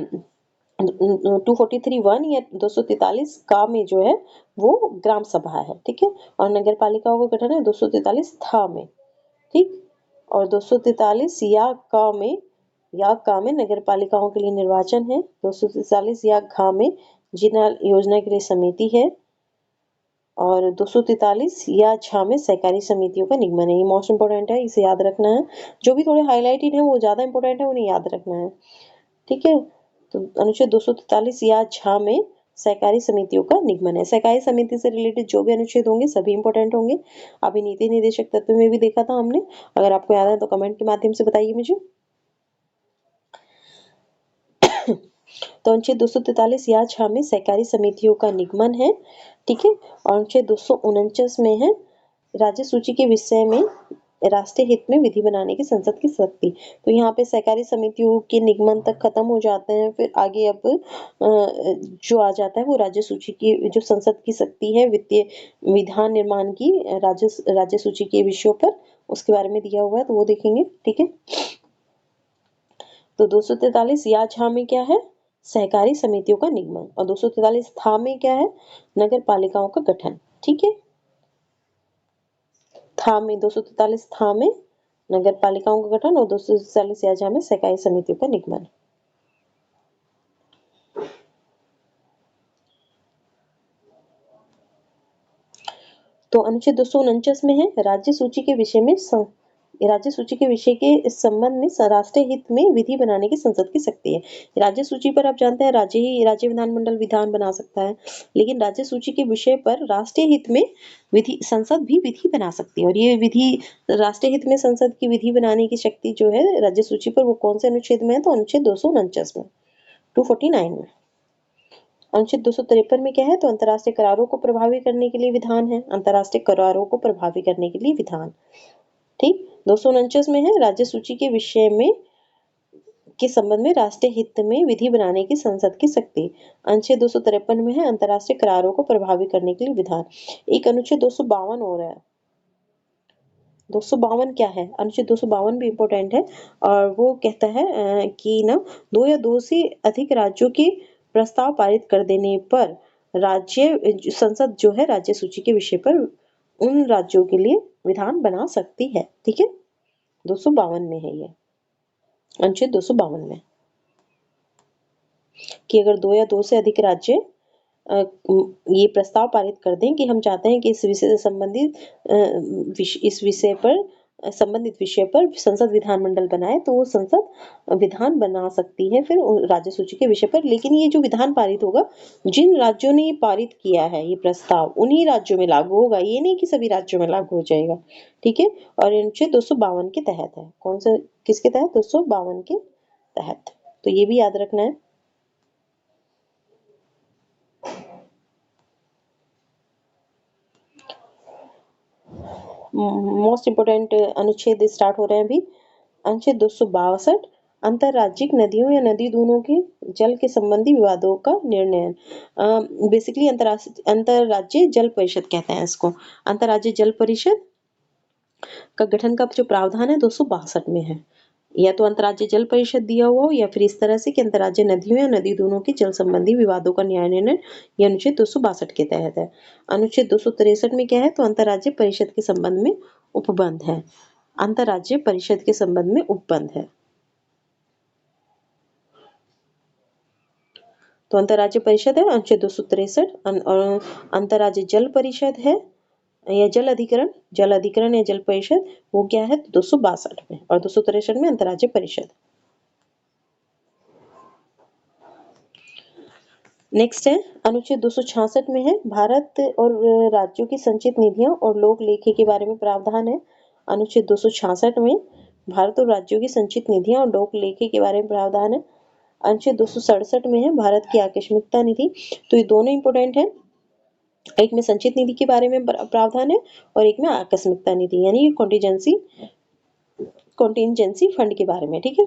243 या 243 का में जो है वो ग्राम सभा है। ठीक है, और नगर पालिकाओं का गठन है 243 था में। ठीक, और 243 या का में नगर पालिकाओं के लिए निर्वाचन है, 243 या घा में जिला योजना के लिए समिति है, और 243 या झा में सहकारी समितियों का निगमन है। ये मोस्ट इंपोर्टेंट है, इसे याद रखना है। जो भी थोड़े हाईलाइटेड है वो ज्यादा इंपोर्टेंट है, उन्हें याद रखना है। ठीक है, तो अनुच्छेद 243 या झा में सहकारी समितियों का निगमन है। सहकारी समिति से रिलेटेड जो भी अनुच्छेद होंगे सभी इंपॉर्टेंट होंगे। अभी नीति निदेशक तत्व में भी देखा था हमने, अगर आपको याद है तो कमेंट के माध्यम से बताइए मुझे। तो अनुच्छेद 243 या 6 में सहकारी समितियों का निगमन है, ठीक है। और अनुच्छेद 249 में है राज्य सूची के विषय में राष्ट्रीय हित में विधि बनाने की संसद की शक्ति। तो यहाँ पे सहकारी समितियों के निगमन तक खत्म हो जाते हैं, फिर आगे अब जो आ जाता है वो राज्य सूची की जो संसद की शक्ति है वित्तीय विधान निर्माण की राज्य सूची के विषयों पर, उसके बारे में दिया हुआ है, तो वो देखेंगे, ठीक है। तो 243 या छा में क्या है, सहकारी समितियों का निगमन, और 243 था में क्या है, नगर पालिकाओं का गठन, ठीक है। था में 243 था में नगर पालिकाओं का गठन और 243 या में सहकारी समितियों का निगमन। तो अनुच्छेद 249 में है राज्य सूची के विषय में राज्य सूची के विषय के संबंध में राष्ट्रीय हित में विधि बनाने की संसद की शक्ति है। राज्य सूची पर आप जानते हैं राज्य विधानमंडल विधान बना सकता है, लेकिन राज्य सूची के विषय पर राष्ट्रीय हित में विधि संसद भी विधि बना सकती है। और ये विधि राष्ट्रीय हित में संसद की विधि बनाने की शक्ति जो है राज्य सूची पर, वो कौन से अनुच्छेद में है, तो अनुच्छेद 249 में, 249 में। अनुच्छेद 253 में क्या है, तो अंतर्राष्ट्रीय करारों को प्रभावी करने के लिए विधान है, अंतर्राष्ट्रीय करारों को प्रभावी करने के लिए विधान, ठीक। 249 में है राज्य सूची के विषय में के संबंध में राष्ट्रीय हित में विधि बनाने की संसद की शक्ति। अनुच्छेद 253 में है अंतर्राष्ट्रीय करारों को प्रभावी करने के लिए विधान। एक अनुच्छेद 252 हो रहा है, 252 क्या है, अनुच्छेद 252 भी इम्पोर्टेंट है, और वो कहता है कि ना 2 या 2 से अधिक राज्यों के प्रस्ताव पारित कर देने पर राज्य संसद जो है राज्य सूची के विषय पर उन राज्यों के लिए विधान बना सकती है, ठीक है। 252 में है ये अनुच्छेद 252 में, कि अगर 2 या 2 से अधिक राज्य ये प्रस्ताव पारित कर दें कि हम चाहते हैं कि इस विषय से संबंधित इस विषय पर संबंधित विषय पर संसद विधानमंडल बनाए, तो वो संसद विधान बना सकती है फिर राज्य सूची के विषय पर। लेकिन ये जो विधान पारित होगा, जिन राज्यों ने पारित किया है ये प्रस्ताव, उन्हीं राज्यों में लागू होगा, ये नहीं कि सभी राज्यों में लागू हो जाएगा, ठीक है। और अनुच्छेद 252 के तहत है, कौन से किसके तहत, 252 के तहत, तो ये भी याद रखना है। मोस्ट इंपोर्टेंट अनुच्छेद स्टार्ट हो रहे हैं अभी। अनुच्छेद 262 अंतरराज्यिक नदियों या नदी दूनों के जल के संबंधी विवादों का निर्णय। बेसिकली अंतरराज्यीय जल परिषद कहते हैं इसको। अंतरराज्यीय जल परिषद का गठन का जो प्रावधान है 262 में है। या तो अंतरराज्यीय जल परिषद दिया हुआ हो, या फिर इस तरह से कि अंतरराज्यीय नदियों या नदी दूनों के जल संबंधी विवादों का न्याय निर्णय, यह अनुच्छेद 262 के तहत है। अनुच्छेद 263 में क्या है, तो अंतरराज्यीय परिषद के संबंध में उपबंध है, अंतरराज्यीय परिषद के संबंध में उपबंध है। तो अंतरराज्यीय परिषद है अनुच्छेद 263, और अंतरराज्यीय जल परिषद है या जल अधिकरण या जल परिषद, वो क्या है 262 में, और 263 में अंतरराज्यीय परिषद। नेक्स्ट है अनुच्छेद 266 में है भारत और राज्यों की संचित निधियां और लोक लेखे के बारे में प्रावधान है। अनुच्छेद 266 में भारत और राज्यों की संचित निधियां और लोक लेखे के बारे में प्रावधान है। अनुच्छेद 267 में है भारत की आकस्मिकता निधि। तो ये दोनों इंपोर्टेंट है, एक में संचित निधि के बारे में प्रावधान है और एक में आकस्मिकता निधि यानी कॉन्टिजेंसी फंड के बारे में, ठीक है।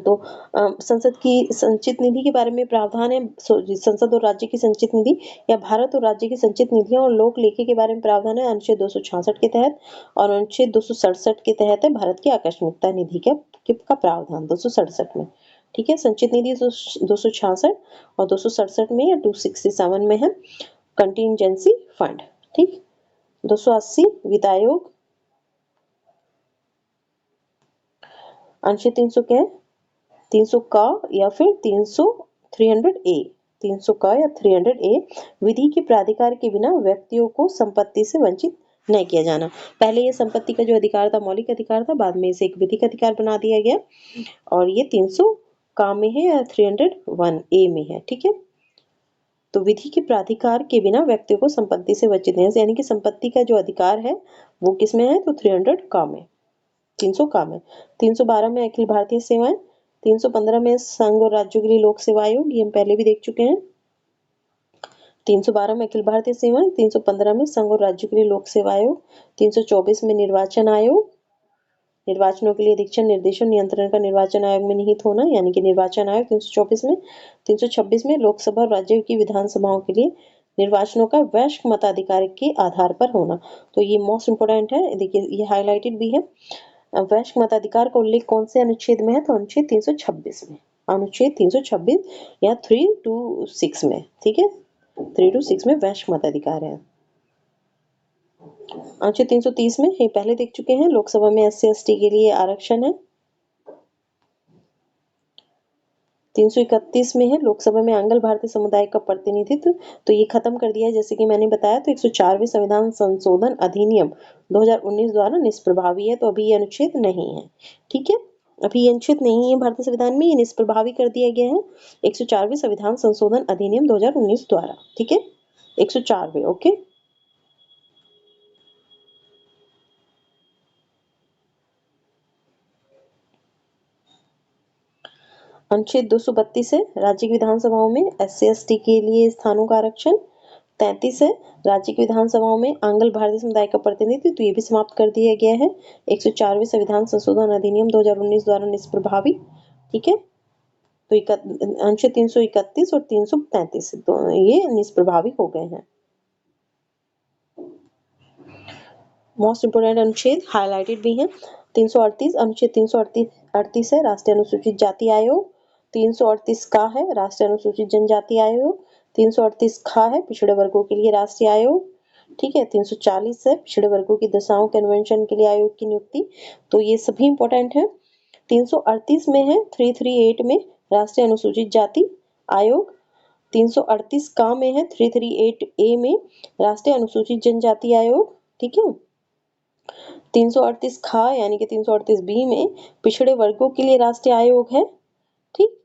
तो संसद की संचित निधि के बारे में प्रावधान है, संसद और राज्य की संचित निधि या भारत और राज्य की संचित निधियां और लोक लेखे के बारे में प्रावधान है अनुच्छेद 266 के तहत, और अनुच्छेद 267 के तहत है भारत की आकस्मिकता निधि का प्रावधान 267 में, ठीक है। संचित निधि 266 और 267 में या 267 में है कंटिजेंसी फंड, ठीक। 280 वित्त आयोग, अनुच्छेद 300 क्या है, 300 का या फिर 300 का या 300 ए विधि के प्राधिकार के बिना व्यक्तियों को संपत्ति से वंचित न किया जाना। पहले ये संपत्ति का जो अधिकार था मौलिक अधिकार था, बाद में इसे एक विधिक अधिकार बना दिया गया, और ये 300 का में है या 301 ए में है, ठीक है। तो विधि के प्राधिकार के बिना व्यक्तियों को संपत्ति से वंचित नहीं, यानी कि संपत्ति का जो अधिकार है वो किसमें है, तो 300 का में, 300 का में। 312 में अखिल भारतीय सेवाएं, 315 में संघ और राज्यों के लिए लोक सेवा आयोग, ये हम पहले भी देख चुके हैं। 312 में अखिल भारतीय सेवा, 315 में संघ और राज्यों के लिए लोक सेवा आयोग, 324 में निर्वाचन आयोग, निर्वाचनों के लिए अधीक्षण निर्देशन नियंत्रण का निर्वाचन आयोग में निहित होना यानी कि निर्वाचन आयोग 324 में, 326 में लोकसभा और राज्य की विधानसभाओं के लिए निर्वाचनों का वैश्विक मताधिकार के आधार पर होना। तो ये मोस्ट इंपोर्टेंट है, देखिए ये हाईलाइटेड भी है। वैश्विक मताधिकार का उल्लेख कौन से अनुच्छेद में है? तो अनुच्छेद 326 में, अनुच्छेद 326 या 3 to 6 में, ठीक है, 3 to 6 में वैश्विक मताधिकार है। अनुच्छेद 330 में ये पहले देख चुके हैं, लोकसभा में SC ST के लिए आरक्षण है। 331 में है, लोकसभा में आंग्ल भारतीय समुदाय का प्रतिनिधित्व, तो ये खत्म कर दिया है जैसे कि मैंने बताया। तो 104वें संविधान संशोधन अधिनियम 2019 द्वारा निष्प्रभावी है, तो अभी ये अनुच्छेद नहीं है, ठीक है, अभी ये अनुच्छेद नहीं है भारतीय संविधान में, ये निष्प्रभावी कर दिया गया है 104वें संविधान संशोधन अधिनियम 2019 द्वारा, ठीक है, 104वें, ओके। अनुच्छेद 232 है, राज्य की विधानसभाओं में SC ST के लिए स्थानों का आरक्षण। 33 है, राज्य की विधानसभाओं में आंग्ल भारतीय समुदाय का प्रतिनिधित्व, तो ये भी समाप्त कर दिया गया है 104वें संविधान संशोधन अधिनियम 2019 द्वारा निष्प्रभावी, ठीक है। तो अनुच्छेद 331 और 333 तो ये निष्प्रभावी हो गए हैं। मोस्ट इंपोर्टेंट अनुच्छेद हाईलाइटेड भी हैं। 338 अनुच्छेद 338 है, राष्ट्रीय अनुसूचित जाति आयोग। 338 का है, राष्ट्रीय अनुसूचित जनजाति आयोग। 338 खा है, पिछड़े वर्गों के लिए राष्ट्रीय आयोग, ठीक है। 340 है, पिछड़े वर्गों की दशाओं कन्वेंशन के लिए आयोग की नियुक्ति, तो ये सभी इंपॉर्टेंट है। 338 में है, 338 में राष्ट्रीय अनुसूचित जाति आयोग। 338 का में है, 338A में राष्ट्रीय अनुसूचित जनजाति आयोग, ठीक है। 338 खा यानी कि 338 बी में पिछड़े वर्गों के लिए राष्ट्रीय आयोग है, ठीक।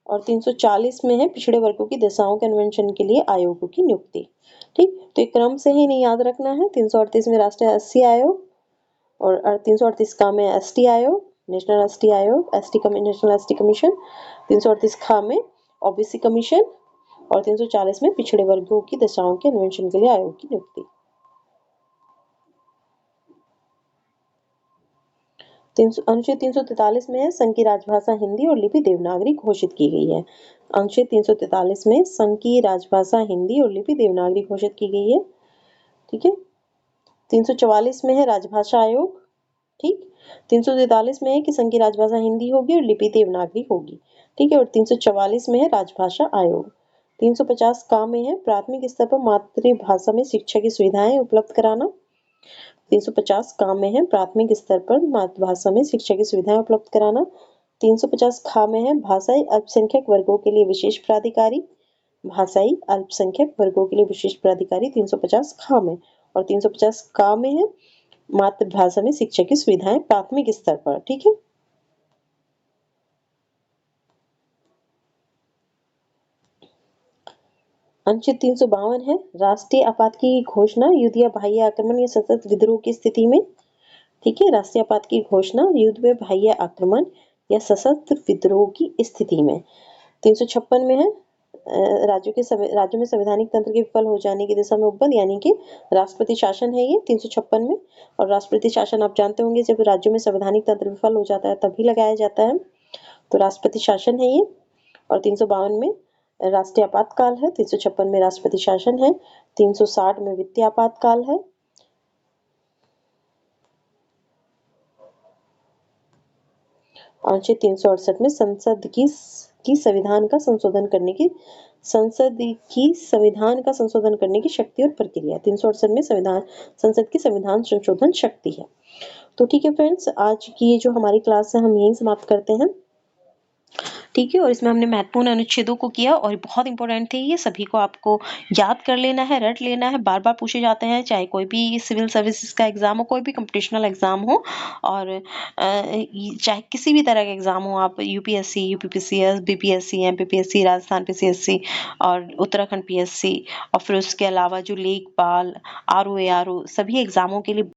और 340 में है पिछड़े वर्गों की दशाओं कन्वेंशन के लिए आयोगों की नियुक्ति, ठीक। तो एक क्रम से ही नहीं याद रखना है। 338 में राष्ट्रीय SC आयोग और 338 का में ST आयोग, नेशनल ST आयोग, नेशनल ST कमीशन। 338 खा में OBC कमीशन और 340 में पिछड़े वर्गों की दशाओं के कन्वेंशन के लिए आयोग की नियुक्ति। अनुच्छेद 343 में है, संघ की राजभाषा हिंदी और लिपि देवनागरी घोषित की गई है। अनुच्छेद 343 में संघ की राजभाषा हिंदी और लिपि देवनागरी घोषित की गई है, ठीक है। 344 में है राजभाषा आयोग, ठीक। 343 में है कि संघ की राजभाषा हिंदी होगी और लिपि देवनागरी होगी, ठीक है। और 344 में है राजभाषा आयोग। 350 का में है प्राथमिक स्तर पर मातृभाषा में शिक्षा की सुविधाएं उपलब्ध कराना। 350 काम में है प्राथमिक स्तर पर मातृभाषा में शिक्षा की सुविधाएं उपलब्ध कराना। 350 खा में है भाषाई अल्पसंख्यक वर्गों के लिए विशेष प्राधिकारी, भाषाई अल्पसंख्यक वर्गों के लिए विशेष प्राधिकारी 350 खा में। और 350 का में है मातृभाषा में शिक्षा की सुविधाएं प्राथमिक स्तर पर, ठीक है। अनुच्छेद 352 है, राष्ट्रीय आपात की घोषणा युद्ध या बाह्य आक्रमण या सतत विद्रोह की स्थिति में, ठीक है। राष्ट्रीय आपात की घोषणा युद्ध व बाह्य आक्रमण या सशस्त्र विद्रोह की स्थिति में। 356 में है राज्यों में संवैधानिक तंत्र के विफल हो जाने की दिशा में उपबंध यानी कि राष्ट्रपति शासन है ये 356 में। और राष्ट्रपति शासन आप जानते होंगे जब राज्यों में संवैधानिक तंत्र विफल हो जाता है तभी लगाया जाता है, तो राष्ट्रपति शासन है ये। और 352 में राष्ट्रीय आपातकाल है, 356 में राष्ट्रपति शासन है, 360 में वित्तीय आपातकाल है। अनुच्छेद 368 में संसद की संविधान का संशोधन करने की शक्ति और प्रक्रिया। 368 में संसद की संविधान संशोधन शक्ति है। तो ठीक है फ्रेंड्स, आज की ये जो हमारी क्लास है हम यहीं समाप्त करते हैं, ठीक है। और इसमें हमने महत्वपूर्ण अनुच्छेदों को किया और बहुत इंपॉर्टेंट थे ये, सभी को आपको याद कर लेना है, रट लेना है, बार बार पूछे जाते हैं, चाहे कोई भी सिविल सर्विसेज का एग्जाम हो, कोई भी कंपटीशनल एग्जाम हो, और चाहे किसी भी तरह का एग्जाम हो, आप UPSC, UPPCS, BPSC, MPPSC, Rajasthan PCSC और उत्तराखंड PSC, और फिर उसके अलावा जो लेखपाल, RO ARO सभी एग्जामों के लिए